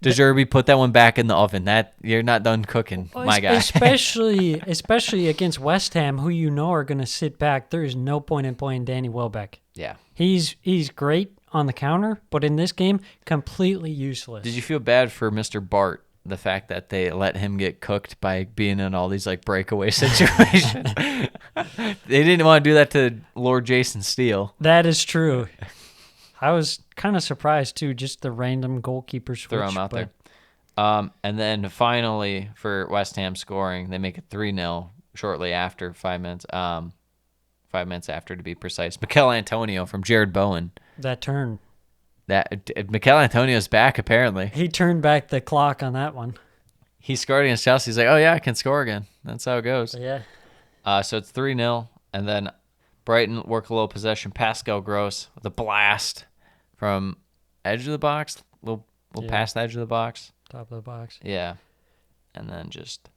Deserby, put that one back in the oven. That you're not done cooking, my guy. especially against West Ham, who you know are going to sit back. There is no point in playing Danny Welbeck. Yeah, he's great on the counter, but in this game, completely useless. Did you feel bad for Mr. Bart? The fact that they let him get cooked by being in all these like breakaway situations. They didn't want to do that to Lord Jason Steele. That is true. I was kind of surprised too, just the random goalkeeper switch. Throw him out there. And then finally for West Ham scoring, they make it 3-0 shortly after 5 minutes. 5 minutes after to be precise. Mikel Antonio from Jared Bowen. That turn. Mikel Antonio's back, apparently. He turned back the clock on that one. He scored against Chelsea. He's like, oh, yeah, I can score again. That's how it goes. Yeah. So it's 3-0. And then Brighton work a little possession. Pascal Gross with a blast from edge of the box. Little past the edge of the box. Top of the box. Yeah. And then just...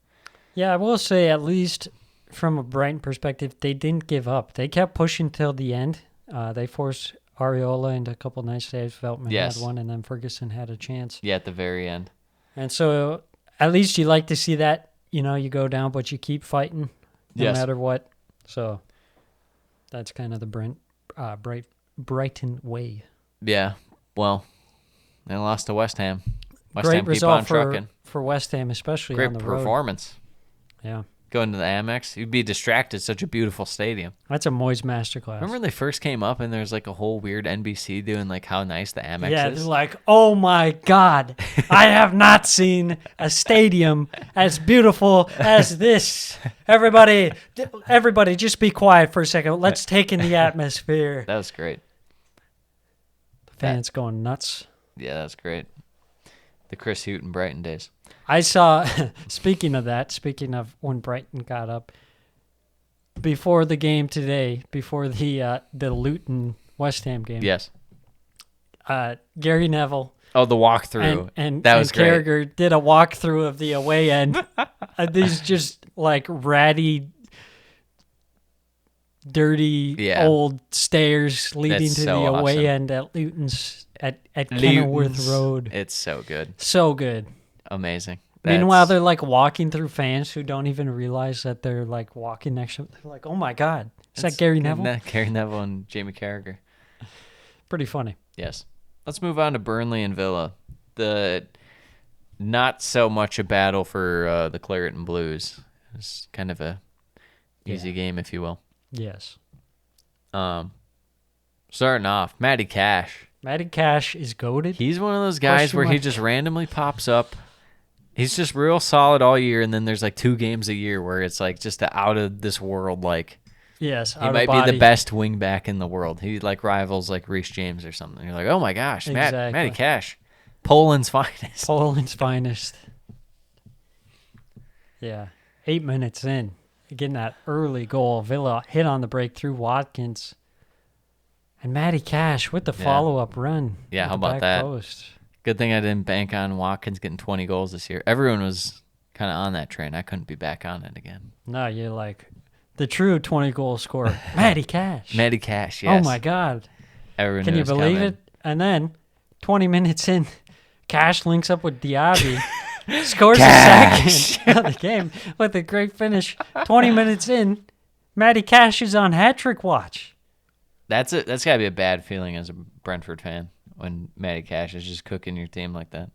Yeah, I will say, at least from a Brighton perspective, they didn't give up. They kept pushing till the end. They forced Areola into a couple nice saves. Veltman had one, and then Ferguson had a chance. Yeah, at the very end. And so at least you like to see that, you go down, but you keep fighting no matter what. So that's kind of the Brighton way. Yeah, well, they lost to West Ham. West Great Ham result keep on trucking. For West Ham, especially Great on the road. performance. Yeah. Going to the Amex, you'd be distracted. Such a beautiful stadium. That's a Moyes masterclass. Remember when they first came up and there's like a whole weird NBC doing like how nice the Amex yeah, is? they're like, oh my God, I have not seen a stadium as beautiful as this. Everybody, just be quiet for a second. Let's take in the atmosphere. That was great. Fans going nuts. Yeah, that's great. The Chris Hughton Brighton days. I saw, speaking of when Brighton got up, before the game today, before the Luton West Ham game. Yes. Gary Neville. Oh, the walkthrough. And that was great. Carragher did a walkthrough of the away end. These just like ratty, dirty old stairs leading to the away end at Luton's at Kenilworth Road. It's so good. So good. Amazing. Meanwhile, they're like walking through fans who don't even realize that they're like walking next to them. They're like, oh my God. Is that Gary Neville? Gary Neville and Jamie Carragher. Pretty funny. Yes. Let's move on to Burnley and Villa. Not so much a battle for the Claret and Blues. It's kind of a easy game, if you will. Yes. Starting off, Matty Cash. Matty Cash is goated. He's one of those guys where he just randomly pops up. He's just real solid all year, and then there's like 2 games a year where it's like just out of this world. Like, yes, he might be the best wing back in the world. He like rivals like Reece James or something. You're like, oh my gosh, exactly. Matty Cash, Poland's finest. Poland's finest. Yeah, 8 minutes in, getting that early goal. Villa hit on the break through Watkins. And Matty Cash with the follow-up run. Yeah, how about that? Post. Good thing I didn't bank on Watkins getting 20 goals this year. Everyone was kind of on that train. I couldn't be back on it again. No, you're like the true 20-goal scorer, Matty Cash. Matty Cash, yes. Oh, my God. Everyone Can you believe coming. it? And then 20 minutes in, Cash links up with Diaby. Scores a second of the game with a great finish. 20 minutes in, Matty Cash is on hat-trick watch. That's got to be a bad feeling as a Brentford fan when Matty Cash is just cooking your team like that.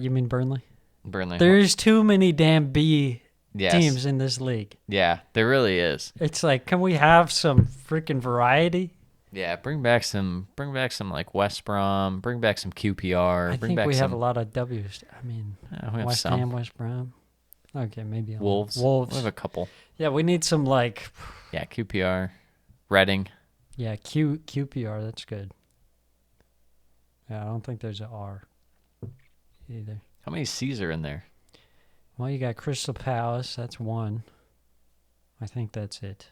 You mean Burnley? Burnley. There's too many damn B teams in this league. Yeah, there really is. It's like, can we have some freaking variety? Yeah, bring back some like West Brom, bring back some QPR. I think we have a lot of W's. I mean, we have West some. Ham, West Brom. Okay, maybe Wolves. Wolves. We have a couple. Yeah, we need some like. Yeah, QPR, Reading. Yeah, QPR. That's good. Yeah, I don't think there's an R either. How many C's are in there? Well, you got Crystal Palace. That's one. I think that's it.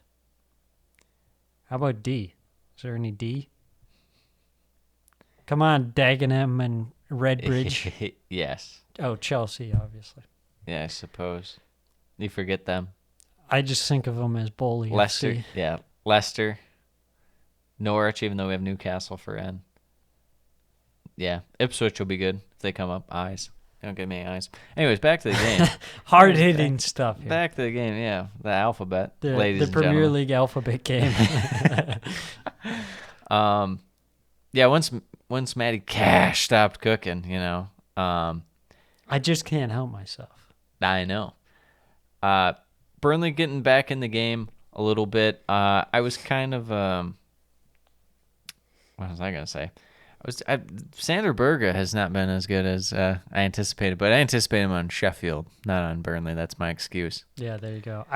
How about D? Is there any D? Come on, Dagenham and Redbridge. Yes. Oh, Chelsea, obviously. Yeah, I suppose. You forget them. I just think of them as Bully Leicester. FC. Yeah. Leicester. Norwich, even though we have Newcastle for N. Yeah. Ipswich will be good if they come up. Eyes. They don't get many eyes. Anyways, back to the game. Hard-hitting stuff here. Back to the game, yeah. The alphabet, The ladies and Premier gentlemen. League alphabet game. Yeah, once Matty Cash stopped cooking, you know. I just can't help myself. I know. Burnley getting back in the game a little bit. I was kind of what was I gonna say? Sander Berge has not been as good as I anticipated, but I anticipated him on Sheffield, not on Burnley. That's my excuse. Yeah, there you go.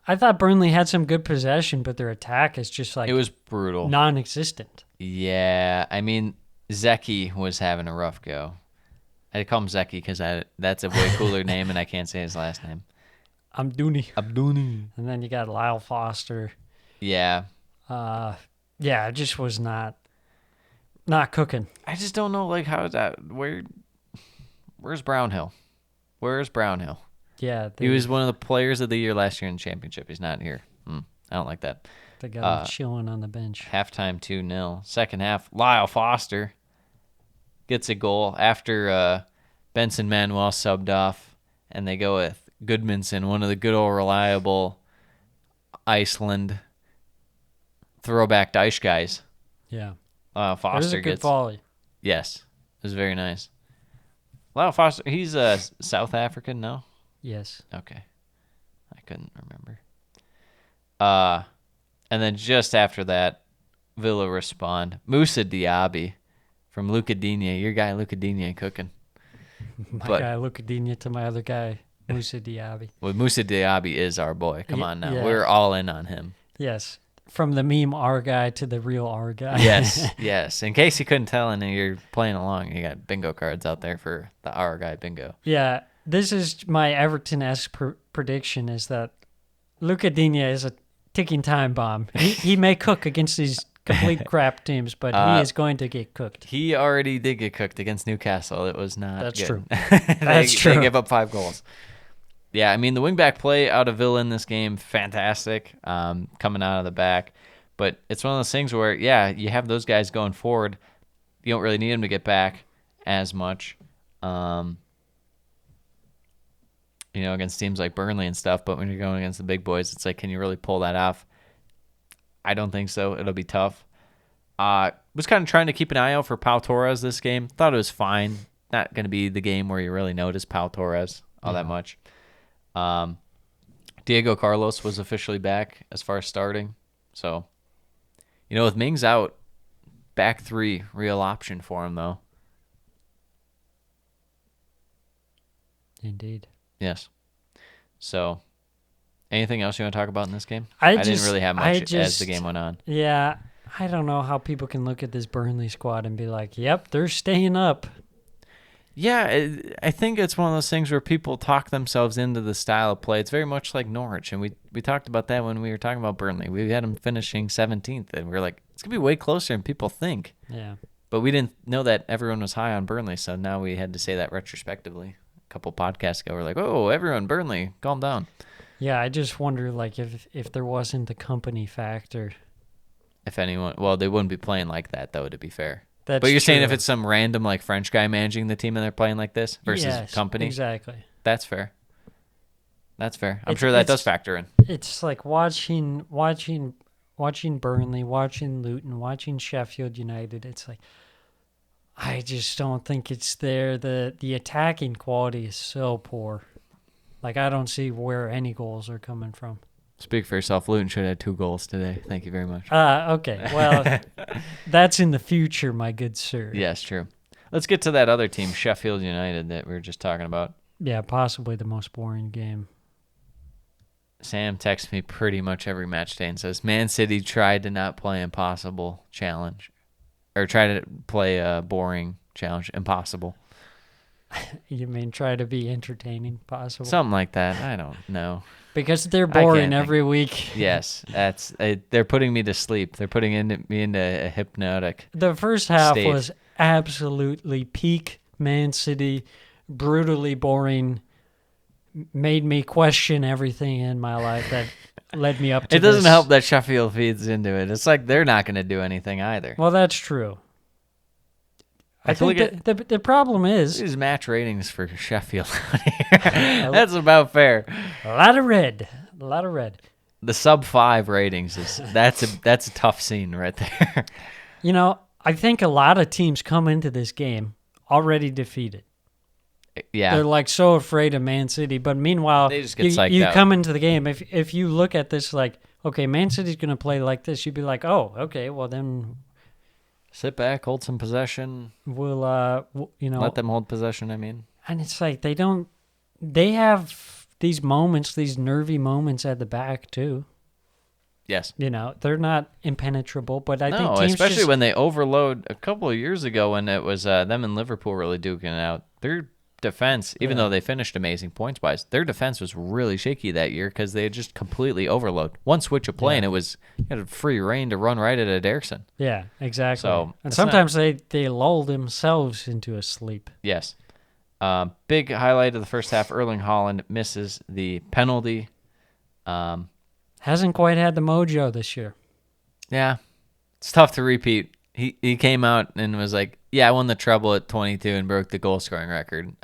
I thought Burnley had some good possession, but their attack is just like It was brutal. non-existent. Yeah, I mean, Zeki was having a rough go. I call him Zeki because that's a way cooler name, and I can't say his last name. Abduni. Abduni. And then you got Lyle Foster. Yeah. Yeah, it just was not cooking. I just don't know, like, how is that? Where's Brownhill? Where's Brownhill? Yeah, He was one of the players of the year last year in the championship. He's not here. I don't like that. they got him chilling on the bench. Halftime 2-0. Second half, Lyle Foster gets a goal after Benson Manuel subbed off, and they go with Goodmanson, one of the good old reliable Iceland throwback dice guys. Yeah. Lyle It was Foster a good gets volley. Yes, it was very nice. Lyle Foster, he's South African, no? Yes. Okay. I couldn't remember. And then just after that, Villa respond. Moussa Diaby from Luca Digne. Your guy Luca Digne cooking. My But- guy Lucadinha to my other guy, Moussa Diaby. Well, Moussa Diaby is our boy. Come on now. yeah. We're all in on him. Yes. From the meme R guy to the real R guy. Yes, yes. In case you couldn't tell and you're playing along, you got bingo cards out there for the our guy bingo. Yeah. This is my Everton-esque prediction is that Lucadinha is a ticking time bomb. He may cook against these complete crap teams, but he is going to get cooked. He already did get cooked against Newcastle. It was not That's good. true. They true. gave up 5 goals. Yeah, I mean, the wingback play out of Villa in this game, fantastic, coming out of the back. But it's one of those things where, yeah, you have those guys going forward. You don't really need them to get back as much, against teams like Burnley and stuff. But when you're going against the big boys, it's like, can you really pull that off? I don't think so. It'll be tough. Was kind of trying to keep an eye out for Pau Torres this game. Thought it was fine. Not going to be the game where you really notice Pau Torres all that much. Diego Carlos was officially back as far as starting. So, with Mings out, back 3, real option for him, though. Indeed. Yes. So, anything else you want to talk about in this game? I didn't just- really have I much as just- the game went on. Yeah. I don't know how people can look at this Burnley squad and be like, yep, they're staying up. Yeah, I think it's one of those things where people talk themselves into the style of play. It's very much like Norwich, and we talked about that when we were talking about Burnley. We had them finishing 17th, and we are like, it's going to be way closer than people think. Yeah. But we didn't know that everyone was high on Burnley, so now we had to say that retrospectively. A couple podcasts ago, we're like, oh, everyone, Burnley, calm down. Yeah, I just wonder, like, if there wasn't the company factor. If anyone, well, they wouldn't be playing like that, though, to be fair. That's But you're saying if true. it's some random, like, French guy managing the team and they're playing like this versus Yes, company, Exactly. that's fair. That's fair. I'm It's- sure that it's- does factor in. It's like watching Burnley, watching Luton, watching Sheffield United. It's like I just don't think it's there. The attacking quality is so poor. Like I don't see where any goals are coming from. Speak for yourself. Luton should have had 2 goals today. Thank you very much. Okay. Well, that's in the future, my good sir. Yes, true. Let's get to that other team, Sheffield United, that we were just talking about. Yeah, possibly the most boring game. Sam texts me pretty much every match day and says, Man City tried to not play impossible challenge. Or try to play a boring challenge. Impossible. You mean try to be entertaining, possible? Something like that. I don't know. Because they're can't boring think. every week. Yes, they're putting me to sleep. They're putting me into a hypnotic. The first half state. was absolutely peak Man City, brutally boring, made me question everything in my life that led me up to It doesn't this. help that Sheffield feeds into it. It's like they're not going to do anything either. Well, that's true. I Like, look think the problem is These match ratings for Sheffield out here. That's about fair. a lot of red. A lot of red. The sub 5 ratings that's a tough scene right there. You know, I think a lot of teams come into this game already defeated. Yeah. They're like so afraid of Man City, but meanwhile, They just get psyched you out. come into the game. If you look at this like, okay, Man City's going to play like this, you'd be like, oh, okay, well then Sit back, hold some possession, we'll let them hold possession, I mean. And it's like they have these moments, these nervy moments at the back too. Yes. You know, they're not impenetrable, but I think No, teams especially just, when they overload a couple of years ago when it was them and Liverpool really duking it out. Their defense, even though they finished amazing points-wise, their defense was really shaky that year because they had just completely overload. One switch of play and it was you had a free reign to run right at Ederson. Yeah, exactly. So, and it's sometimes they lull themselves into a sleep. Yes. Big highlight of the first half, Erling Haaland misses the penalty. Hasn't quite had the mojo this year. Yeah, it's tough to repeat. He came out and was like, "Yeah, I won the treble at 22 and broke the goal scoring record."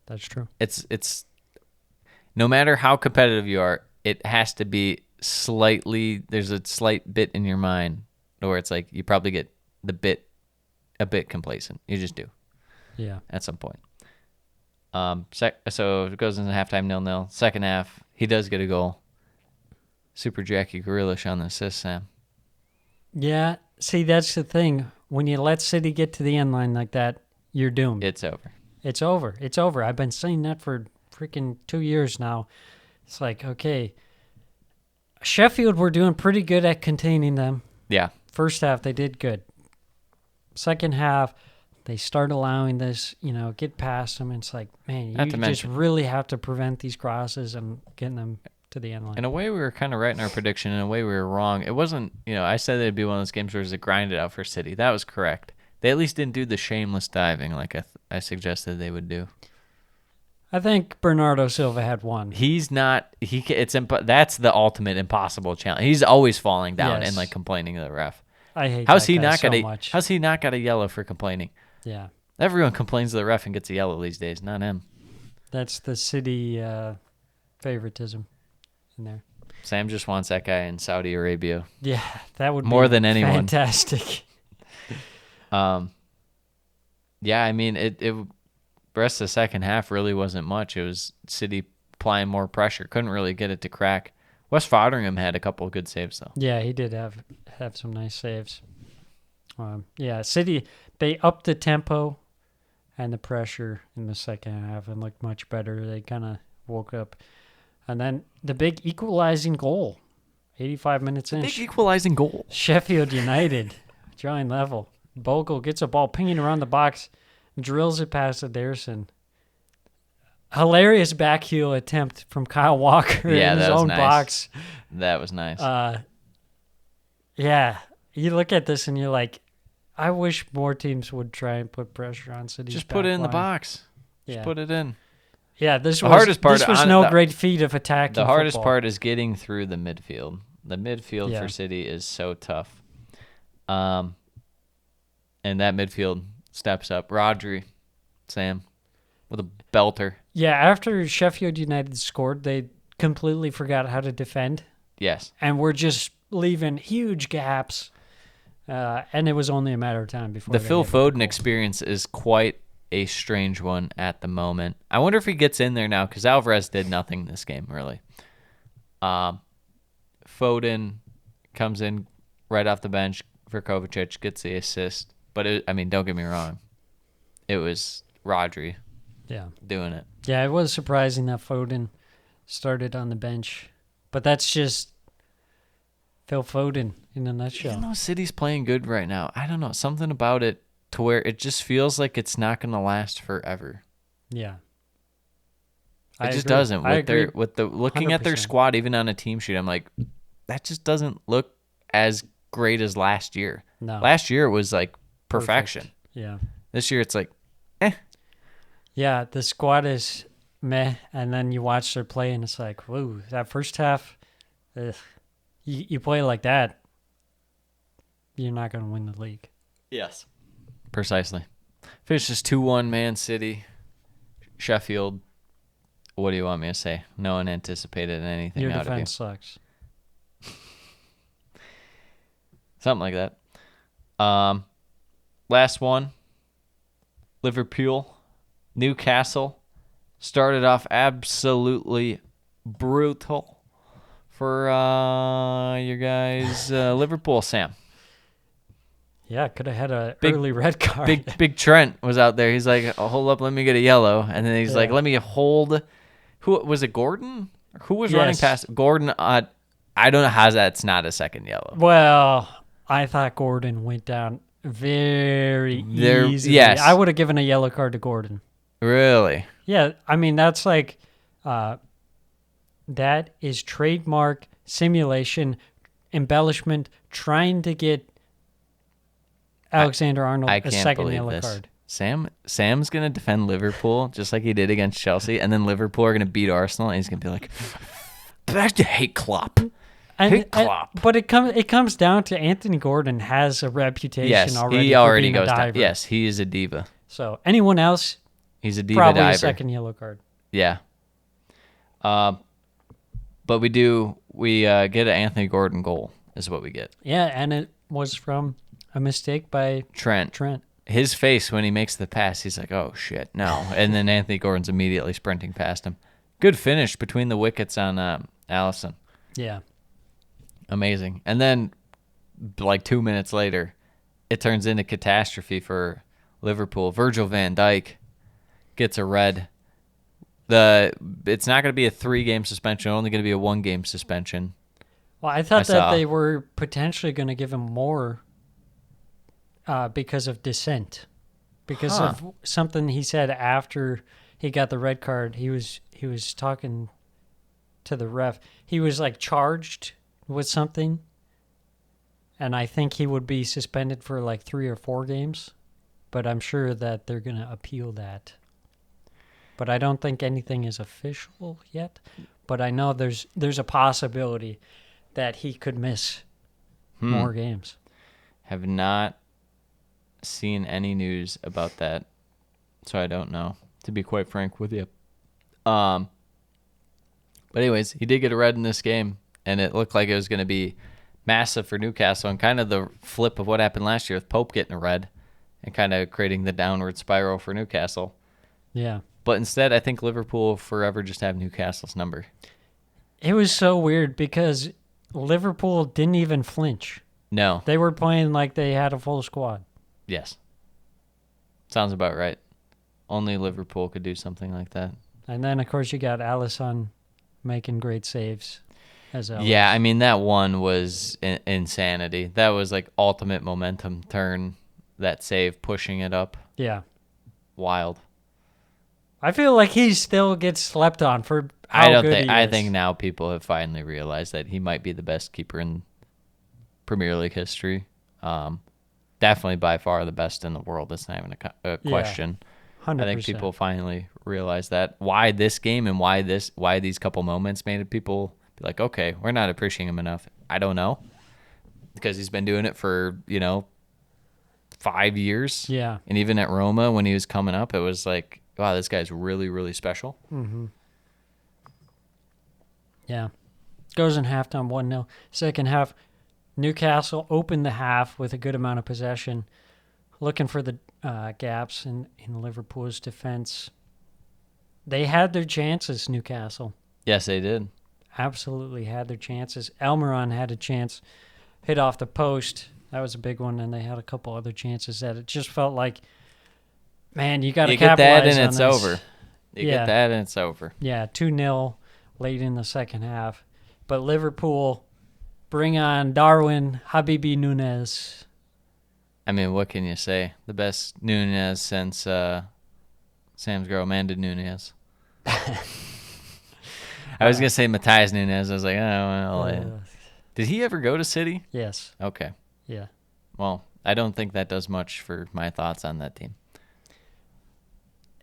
That's true. It's no matter how competitive you are, it has to be slightly. There's a slight bit in your mind where it's like you probably get a bit complacent. You just do Yeah. at some point. So it goes into halftime 0-0. Second half, he does get a goal. Super Jackie Grealish on the assist, Sam. Yeah. See, that's the thing. When you let City get to the end line like that, you're doomed. It's over. It's over. It's over. I've been saying that for freaking 2 years now. It's like, okay, Sheffield were doing pretty good at containing them. Yeah. First half, they did good. Second half, they start allowing this, get past them. It's like, man, you just really have to prevent these crosses and getting them to the end line. In a way, we were kind of right in our prediction. In a way, we were wrong. It wasn't, I said it'd be one of those games where it grinded out for City. That was correct. They at least didn't do the shameless diving like I suggested they would do. I think Bernardo Silva had one. He's not. That's the ultimate impossible challenge. He's always falling down Yes. and complaining to the ref. I hate How's that he guy not so got much. How's he not got a yellow for complaining? Yeah, Everyone complains to the ref and gets a yellow these days. Not him. that's the City favoritism in there. Sam just wants that guy in Saudi Arabia. Yeah, that would More be than anyone. fantastic. Yeah, I mean, the rest of the second half really wasn't much. It was City applying more pressure. Couldn't really get it to crack. West Foderingham had a couple of good saves, though. Yeah, he did have some nice saves. Yeah, City, they upped the tempo and the pressure in the second half and looked much better. They kind of woke up. And then the big equalizing goal, 85 minutes in. Big equalizing goal. Sheffield United, drawing level. Bogle gets a ball pinging around the box, drills it past Ederson. Hilarious backheel attempt from Kyle Walker in his own nice. box. That was nice. Yeah, you look at this and you're like, I wish more teams would try and put pressure on City's Just put it in the back line. box. Just Yeah. put it in. Yeah, this The was hardest part This was on- no the- great feat of attacking. The hardest football. part is getting through the midfield. The midfield Yeah. for City is so tough. And that midfield steps up. Rodri, Sam, with a belter. Yeah, after Sheffield United scored, they completely forgot how to defend, Yes. and were just leaving huge gaps. And it was only a matter of time before The they Phil hit the Foden goal. experience is quite a strange one at the moment. I wonder if he gets in there now because Alvarez did nothing this game, really. Foden comes in right off the bench for Kovacic, gets the assist. But, don't get me wrong. It was Rodri Yeah. doing it. Yeah, it was surprising that Foden started on the bench. But that's just Phil Foden in a nutshell. Even though City's playing good right now, I don't know. Something about it to where it just feels like it's not going to last forever. Yeah. It just agree. doesn't. I agree. With the looking at their 100%. squad, even on a team sheet, I'm like, that just doesn't look as great as last year. No. Last year it was like perfection. Perfect. Yeah. This year it's like, Yeah, the squad is meh, and then you watch their play, and it's like, whoa, that first half, ugh. You play like that, you're not going to win the league. yes, precisely. Finishes 2-1 Man City. Sheffield. What do you want me to say? No one anticipated anything Your out of you. defense sucks. Something like that. Last one. Liverpool. Newcastle. Started off absolutely brutal for your guys. Liverpool, Sam. Yeah, could have had a Big- early red card. Big Trent was out there. He's like, oh, hold up, let me get a yellow. And then he's like, Yeah. let me hold. Who was it, Gordon? Who was running Yes. past? Gordon. I don't know how that's not a second yellow. Well, I thought Gordon went down very easily. yes. I would have given a yellow card to Gordon. Really? Yeah, I mean, that's like, that is trademark simulation, embellishment, trying to get Alexander Arnold I a can't second believe yellow this. card. Sam's gonna defend Liverpool just like he did against Chelsea, and then Liverpool are gonna beat Arsenal, and he's gonna be like, "I hate Klopp." Klopp. But it comes down to Anthony Gordon has a reputation Yes, already. he for already being a goes down. diver. Yes, he is a diva. So anyone else, He's a diva probably diver. a second yellow card. Yeah. But we get an Anthony Gordon goal is what we get. Yeah, and it was from a mistake by Trent. His face when he makes the pass, he's like, oh, shit, no. And then Anthony Gordon's immediately sprinting past him. Good finish between the wickets on Allison. Yeah. Amazing. And then, like 2 minutes later, it turns into catastrophe for Liverpool. Virgil van Dijk gets a red. It's not going to be a 3-game suspension, only going to be a 1-game suspension. Well, I thought I that saw. they were potentially going to give him more because of dissent, because of something he said after he got the red card. He was talking to the ref. He was like charged with something, and I think he would be suspended for like 3 or 4 games. But I'm sure that they're going to appeal that. But I don't think anything is official yet. But I know there's a possibility that he could miss more games. Have not seen any news about that, so I don't know, to be quite frank with you. But anyways, he did get a red in this game, and it looked like it was going to be massive for Newcastle, and kind of the flip of what happened last year with Pope getting a red and kind of creating the downward spiral for Newcastle. Yeah. But instead, I think Liverpool will forever just have Newcastle's number. It was so weird because Liverpool didn't even flinch. No. They were playing like they had a full squad. Yes. Sounds about right. Only Liverpool could do something like that. And then, of course, you got Alisson making great saves. As always. Yeah, I mean, that one was insanity. That was like ultimate momentum turn, that save, pushing it up. Yeah. Wild. I feel like he still gets slept on for how good he is. I think now people have finally realized that he might be the best keeper in Premier League history. Definitely by far the best in the world. That's not even a question. 100%. I think people finally realize that. Why this game and why these couple moments made people be like, okay, we're not appreciating him enough. I don't know, because he's been doing it for 5 years. Yeah. And even at Roma when he was coming up, it was like, wow, this guy's really, really special. Mm-hmm. Yeah. Goes in halftime 1-0. Second half, Newcastle opened the half with a good amount of possession, looking for the gaps in Liverpool's defense. They had their chances, Newcastle. Yes, they did. Absolutely had their chances. Almiron had a chance, hit off the post. That was a big one, and they had a couple other chances that it just felt like, man, you got to You get capitalize that and on it's this. over. You get that and it's over. Yeah, 2-0 late in the second half. But Liverpool bring on Darwin Habibi Nunez. I mean, what can you say? The best Nunez since Sam's girl Amanda Nunez. I was going to say Matthias Nunez. I was like, oh, well. Did he ever go to City? Yes. Okay. Yeah. Well, I don't think that does much for my thoughts on that team.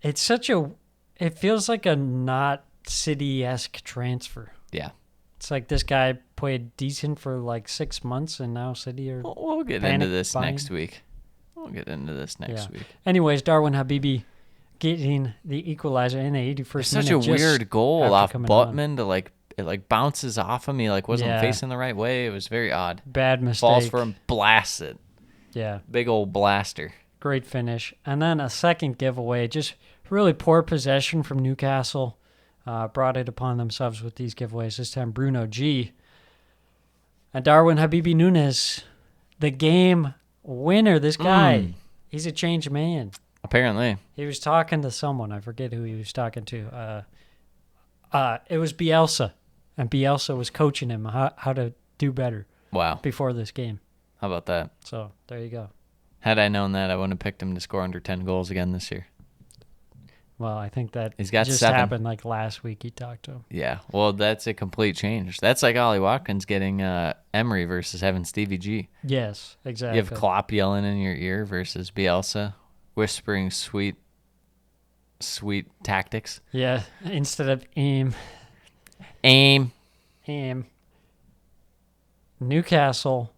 It feels like a not City-esque transfer. Yeah. It's like this guy played decent for like 6 months, and now City are... We'll get into this next week. Anyways, Darwin Habibi getting the equalizer in the 81st minute. Such a weird goal off Butman to it bounces off of me, wasn't facing the right way. It was very odd. Bad mistake. Falls for him, blasts it. Yeah. Big old blaster. Great finish. And then a second giveaway. Just really poor possession from Newcastle. Brought it upon themselves with these giveaways. This time Bruno G. And Darwin Habibi Nunez, the game winner. This guy, he's a changed man. Apparently. He was talking to someone. I forget who he was talking to. It was Bielsa. And Bielsa was coaching him how to do better. Wow. Before this game. How about that? So, there you go. Had I known that, I wouldn't have picked him to score under 10 goals again this year. Well, I think that He's got just 7. happened last week he talked to him. Yeah. Well, that's a complete change. That's like Ollie Watkins getting Emery versus having Stevie G. Yes, exactly. You have Klopp yelling in your ear versus Bielsa whispering sweet tactics. Yeah, instead of aim. Newcastle.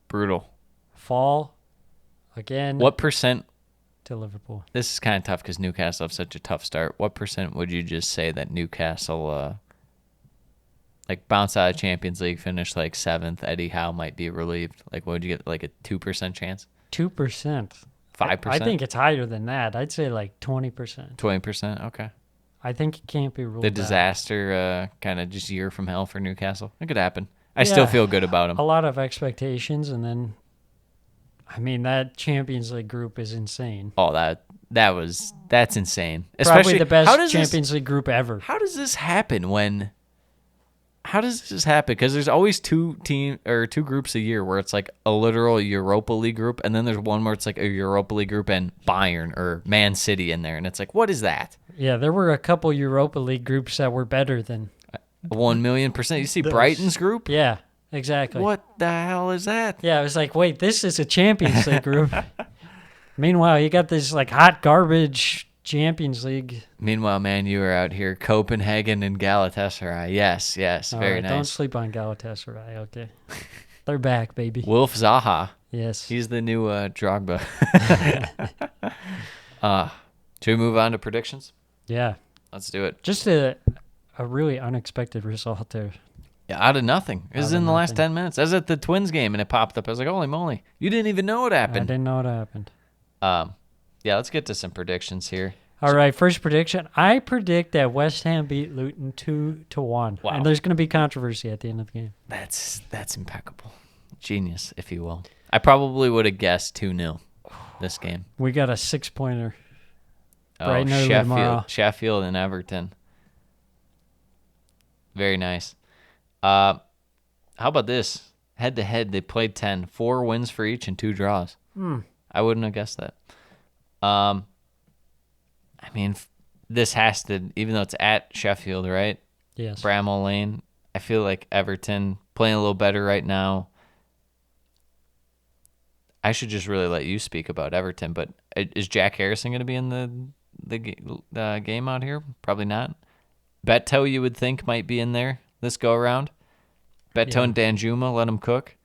Brutal. Fall again. What percent? To Liverpool. This is kind of tough because Newcastle have such a tough start. What percent would you just say that Newcastle, bounce out of Champions League, finish 7th? Eddie Howe might be relieved. What would you get? A 2% chance? 2%. 5%? I think it's higher than that. I'd say 20%. 20%? Okay. I think it can't be ruled The out. disaster, kind of just year from hell for Newcastle. It could happen. I still feel good about them. A lot of expectations, and then, that Champions League group is insane. Oh, that's insane. Probably Especially the best Champions League group ever. How does this happen Because there's always two groups a year where it's a literal Europa League group, and then there's one where it's a Europa League group and Bayern or Man City in there, and it's what is that? Yeah, there were a couple Europa League groups that were better than 1,000,000%. You see Brighton's group? Yeah, exactly. What the hell is that? Yeah, I was wait, this is a Champions League group. Meanwhile, you got this hot garbage Champions League. Meanwhile, man, you are out here, Copenhagen and Galatasaray. Yes, very nice. Don't sleep on Galatasaray, okay? They're back, baby. Wolf Zaha. Yes. He's the new Drogba. Should we move on to predictions? Yeah. Let's do it. Just a really unexpected result there. Yeah, out of nothing. It was in the last 10 minutes. I was at the Twins game, and it popped up. I was like, holy moly. You didn't even know what happened. I didn't know what happened. Yeah, let's get to some predictions here. All right, first prediction. I predict that West Ham beat Luton 2-1. Wow. And there's going to be controversy at the end of the game. That's impeccable. Genius, if you will. I probably would have guessed 2-0 this game. We got a 6-pointer. Oh, Sheffield and Everton. Very nice. How about this? Head-to-head, they played 10. 4 wins for each and 2 draws. I wouldn't have guessed that. This has to, even though it's at Sheffield, right? Yes. Bramall Lane. I feel like Everton playing a little better right now. I should just really let you speak about Everton, but is Jack Harrison going to be in the game out here? Probably not. Beto, you would think, might be in there this go-around. Beto and Danjuma, let him cook.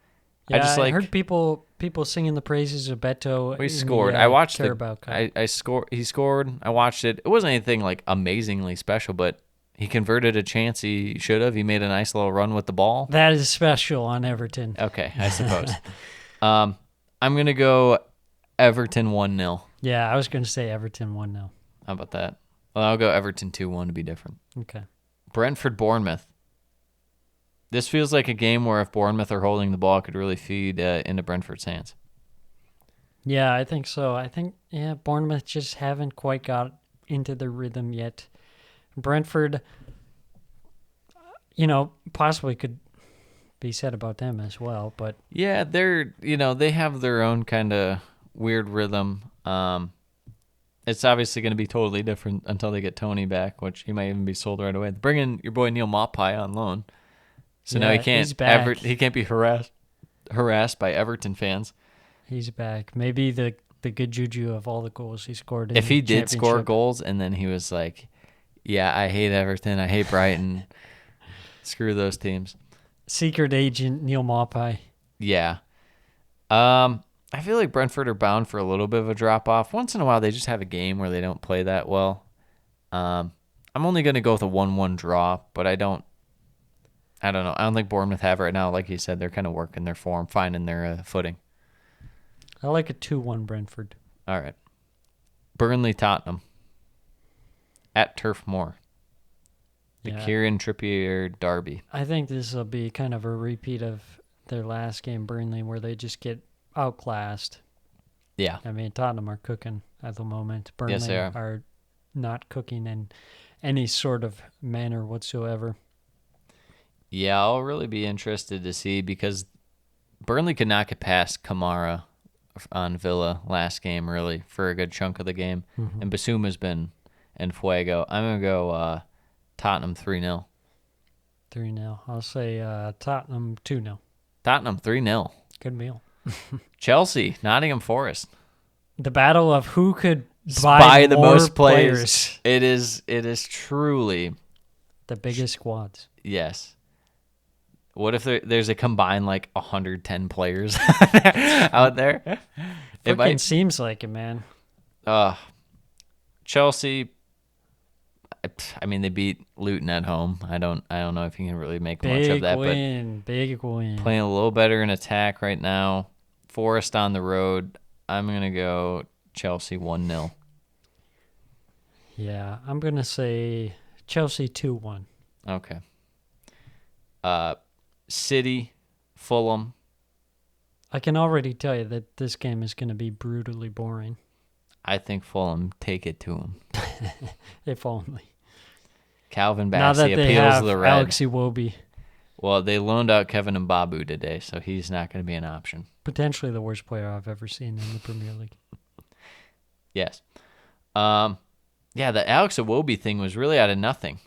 Yeah, I heard people singing the praises of Beto. He scored. I watched Carabao Cup. I scored. He scored. I watched it. It wasn't anything amazingly special, but he converted a chance he should have. He made a nice little run with the ball. That is special on Everton. Okay, I suppose. I'm gonna go Everton 1-0. Yeah, I was gonna say Everton 1-0. How about that? Well, I'll go Everton 2-1 to be different. Okay. Brentford Bournemouth. This feels like a game where if Bournemouth are holding the ball, it could really feed into Brentford's hands. Yeah, I think so. I think Bournemouth just haven't quite got into the rhythm yet. Brentford, possibly could be said about them as well, but Yeah, they have their own kind of weird rhythm. It's obviously going to be totally different until they get Tony back, which he might even be sold right away. Bring in your boy Neil Maupay on loan, so now he he's can't back. he can't be harassed by Everton fans. He's back. Maybe the good juju of all the goals he scored. If he the did score championship. goals and then he was like, "Yeah, I hate Everton, I hate Brighton, screw those teams." Secret agent Neil Maupay. Yeah. I feel like Brentford are bound for a little bit of a drop off. Once in a while, they just have a game where they don't play that well. I'm only going to go with a 1-1 draw, but I don't know. I don't think Bournemouth have right now. Like you said, they're kind of working their form, finding their footing. I like a 2-1 Brentford. All right. Burnley, Tottenham at Turf Moor. The Yeah. Kieran Trippier derby. I think this will be kind of a repeat of their last game, Burnley, where they just get outclassed. Yeah. I mean, Tottenham are cooking at the moment. Burnley Yes, they are. are not cooking in any sort of manner whatsoever. Yeah, I'll really be interested to see because Burnley could not get past Kamara on Villa last game, really, for a good chunk of the game. Mm-hmm. And Basuma's been in fuego. I'm going to go Tottenham 3-0. 3-0. I'll say Tottenham 2-0. Tottenham 3-0. Good meal. Chelsea, Nottingham Forest. The battle of who could Buy the more most players. It is truly, The biggest squads. yes. What if there's a combined 110 players out there? It Fucking might. seems like it, man. Chelsea. I mean, they beat Luton at home. I don't know if you can really make much of that, Big win. but playing a little better in attack right now. Forest on the road. I'm gonna go Chelsea 1-0. Yeah, I'm gonna say Chelsea 2-1. Okay. City, Fulham. I can already tell you that this game is gonna be brutally boring. I think Fulham take it to them. If only. Calvin Now that Bassey they appeals have the red. Alex Iwobi, Well, they loaned out Kevin Mbabu today, so he's not going to be an option. potentially the worst player I've ever seen in the Premier League. Yes. Yeah, the Alex Iwobi thing was really out of nothing.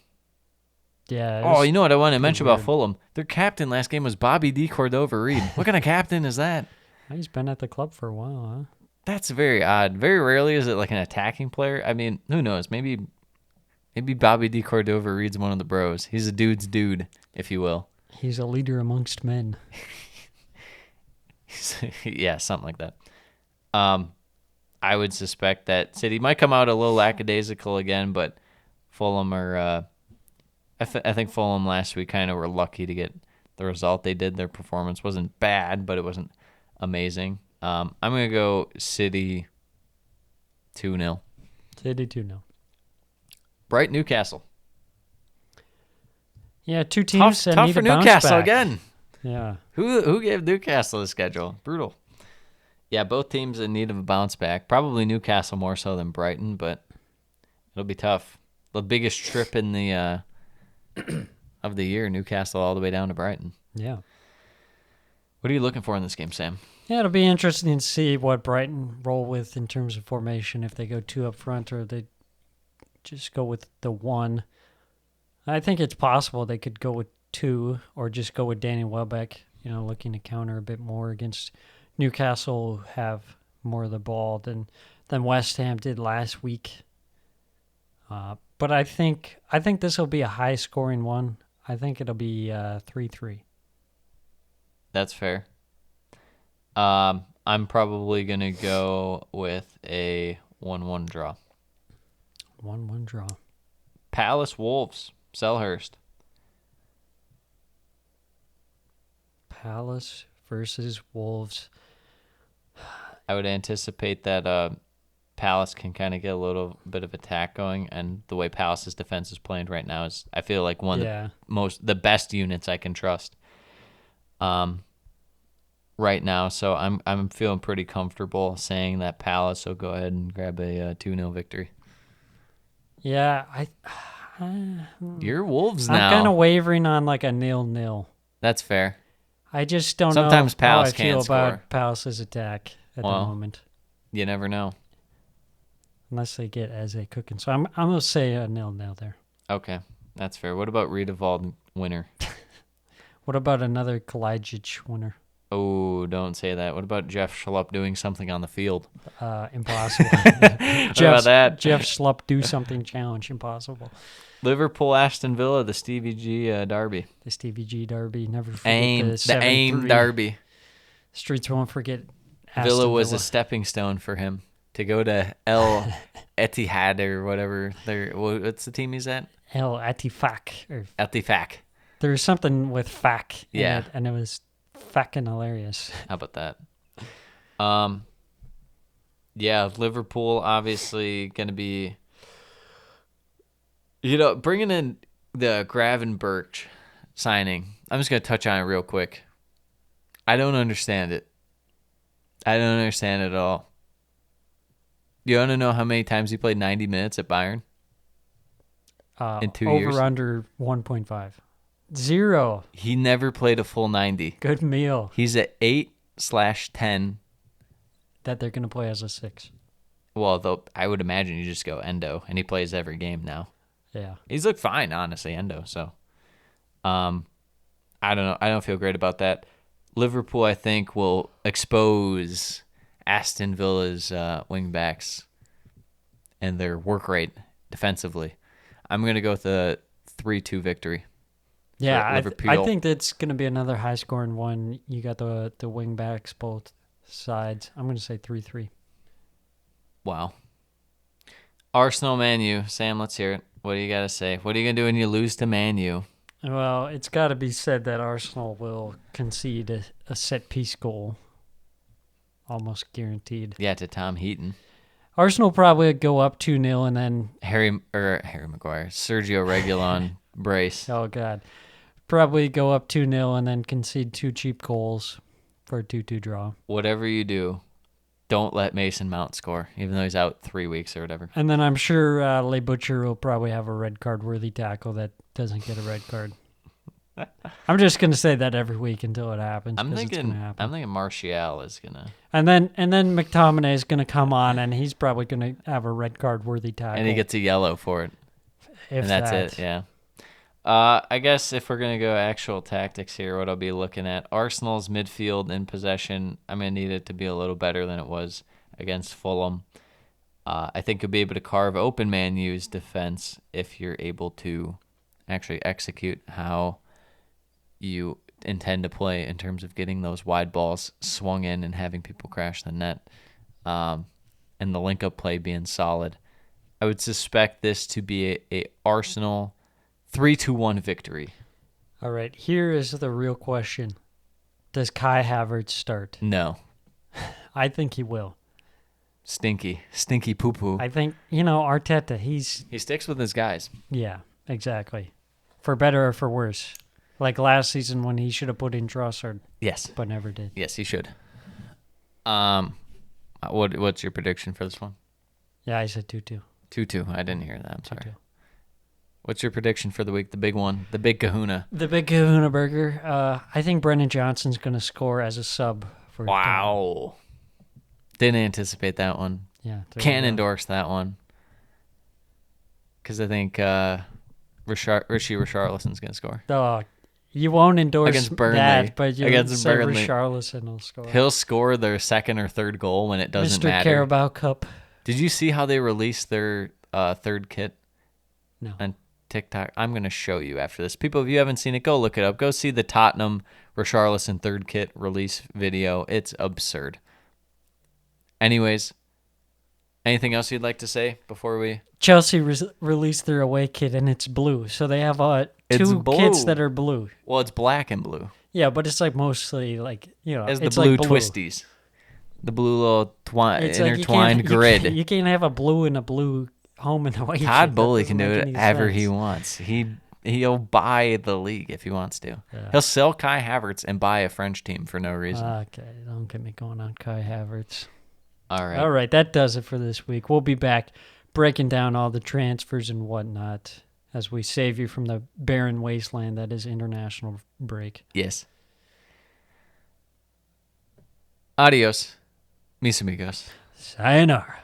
Yeah. it Oh, was you know what I want to pretty mention about weird. Fulham? Their captain last game was Bobby D. Cordova-Reed. What kind of captain is that? He's been at the club for a while, huh? That's very odd. Very rarely is it like an attacking player. I mean, who knows? Maybe Bobby D. Cordova-Reed's one of the bros. He's a dude's dude, if you will. He's a leader amongst men. Yeah, something like that. I would suspect that City might come out a little lackadaisical again, but Fulham are. I think Fulham last week kind of were lucky to get the result they did. Their performance wasn't bad, but it wasn't amazing. I'm gonna go City 2-0. City 2-0. Brighton Newcastle. Yeah, two teams that Tough need for to bounce Newcastle back. again. Yeah. Who gave Newcastle the schedule? Brutal. Yeah, both teams in need of a bounce back. Probably Newcastle more so than Brighton, but it'll be tough. The biggest trip in the of the year, Newcastle all the way down to Brighton. Yeah. What are you looking for in this game, Sam? Yeah, it'll be interesting to see what Brighton roll with in terms of formation, if they go two up front or they just go with the one. I think it's possible they could go with two or just go with Danny Welbeck, looking to counter a bit more against Newcastle, who have more of the ball than West Ham did last week. But I think this will be a high-scoring one. I think it'll be 3-3. That's fair. I'm probably going to go with a 1-1 draw. 1-1 draw. Palace Wolves, Selhurst. Palace versus Wolves. I would anticipate that Palace can kind of get a little bit of attack going, and the way Palace's defense is playing right now is, I feel like one of the best units I can trust. Right now, so I'm feeling pretty comfortable saying that Palace will go ahead and grab a 2-0 victory. Yeah, You're Wolves I'm now. kind of wavering on like a 0-0. That's fair. I just don't Sometimes know how I Palace feel can't about score. Palace's attack at the Well. moment. You never know. Unless they get Eze cooking. So I'm going to say a 0-0 there. Okay, that's fair. What about Riedewald winner? What about another Kalajdzic winner? Oh, don't say that. What about Jeff Schlupp doing something on the field? Impossible. What about that? Jeff Schlupp do something challenge. Impossible. Liverpool, Aston Villa, the Stevie G derby. The Stevie G derby. Never forget AIM, the the 7-3. AIM derby. Streets won't forget Aston Villa was Villa. a stepping stone for him to go to El Etihad or whatever. What's the team he's at? El Atifak. Or Etihad. there was something with Fak in Yeah. it, and it was fucking hilarious. How about that? Yeah, Liverpool obviously going to be, bringing in the Gravenberch signing. I'm just going to touch on it real quick. I don't understand it. I don't understand it at all. You want to know how many times he played 90 minutes at Bayern? In 2 years? Over under 1.5. 0. He never played a full 90. Good meal He's at 8/10. that they're going to play as a 6. Well, though I would imagine you just go Endo, and he plays every game now. Yeah. He's looked fine, honestly, Endo. So, I don't know. I don't feel great about that. Liverpool, I think, will expose Aston Villa's wingbacks and their work rate defensively. I'm going to go with a 3-2 victory. Yeah, I Liverpool. think that's going to be another high-scoring one. You got the wing backs both sides. I'm going to say 3-3. Wow. Arsenal, Man U. Sam, let's hear it. What do you got to say? What are you going to do when you lose to Man U? Well, it's got to be said that Arsenal will concede a set-piece goal. Almost guaranteed. Yeah, to Tom Heaton. Arsenal probably go up 2-0 and then, Harry Maguire. Sergio Reguilon brace. oh, God. Probably go up 2-0 and then concede 2 cheap goals for a 2-2 draw. Whatever you do, don't let Mason Mount score, even though he's out 3 weeks or whatever. And then I'm sure Le Butcher will probably have a red card worthy tackle that doesn't get a red card. I'm just gonna say that every week until it happens. I'm 'cause it's thinking gonna happen. Martial is gonna, And then McTominay is gonna come on and he's probably gonna have a red card worthy tackle. and he gets a yellow for it, if and that's that. it. Yeah. I guess if we're gonna go actual tactics here, what I'll be looking at Arsenal's midfield in possession. I'm gonna need it to be a little better than it was against Fulham. I think you'll be able to carve open Man U's defense if you're able to actually execute how you intend to play in terms of getting those wide balls swung in and having people crash the net, and the link-up play being solid. I would suspect this to be a Arsenal 3-1 victory. All right, here is the real question: does Kai Havertz start? No. I think he will. Stinky poo-poo. I think Arteta. He sticks with his guys. Yeah, exactly. For better or for worse. Like last season when he should have put in Trossard, Yes. but never did. Yes, he should. What's your prediction for this one? Yeah, I said 2-2. 2-2. I didn't hear that. I'm sorry. 2-2. What's your prediction for the week? The big one. The big kahuna. The big Kahuna Burger. I think Brennan Johnson's going to score as a sub for Tottenham. Wow. Didn't anticipate that one. Yeah. there Can't you go. endorse that one. Because I think Richie Richarlison's going to score. Oh, you won't endorse Against Burnley. that, but you'll Against say Burnley. Richarlison will score. He'll score their second or third goal when it doesn't Mr. matter. Carabao Cup. Did you see how they released their third kit No. on TikTok? I'm going to show you after this. People, if you haven't seen it, go look it up. Go see the Tottenham Richarlison third kit release video. It's absurd. Anyways, anything else you'd like to say before we... Chelsea released their away kit and it's blue. So they have It's two blue. kits that are blue. Well, it's black and blue. Yeah, but it's like mostly like, As the it's blue like twisties. The blue little It's like intertwined grid. You can't have a blue and a blue home and away kit. Todd That Bowley doesn't can do make it any ever sense. he wants. He'll buy the league if he wants to. Yeah. He'll sell Kai Havertz and buy a French team for no reason. Okay, don't get me going on Kai Havertz. All right. All right, that does it for this week. We'll be back breaking down all the transfers and whatnot as we save you from the barren wasteland that is international break. Yes. Adios, mis amigos. Sayonara.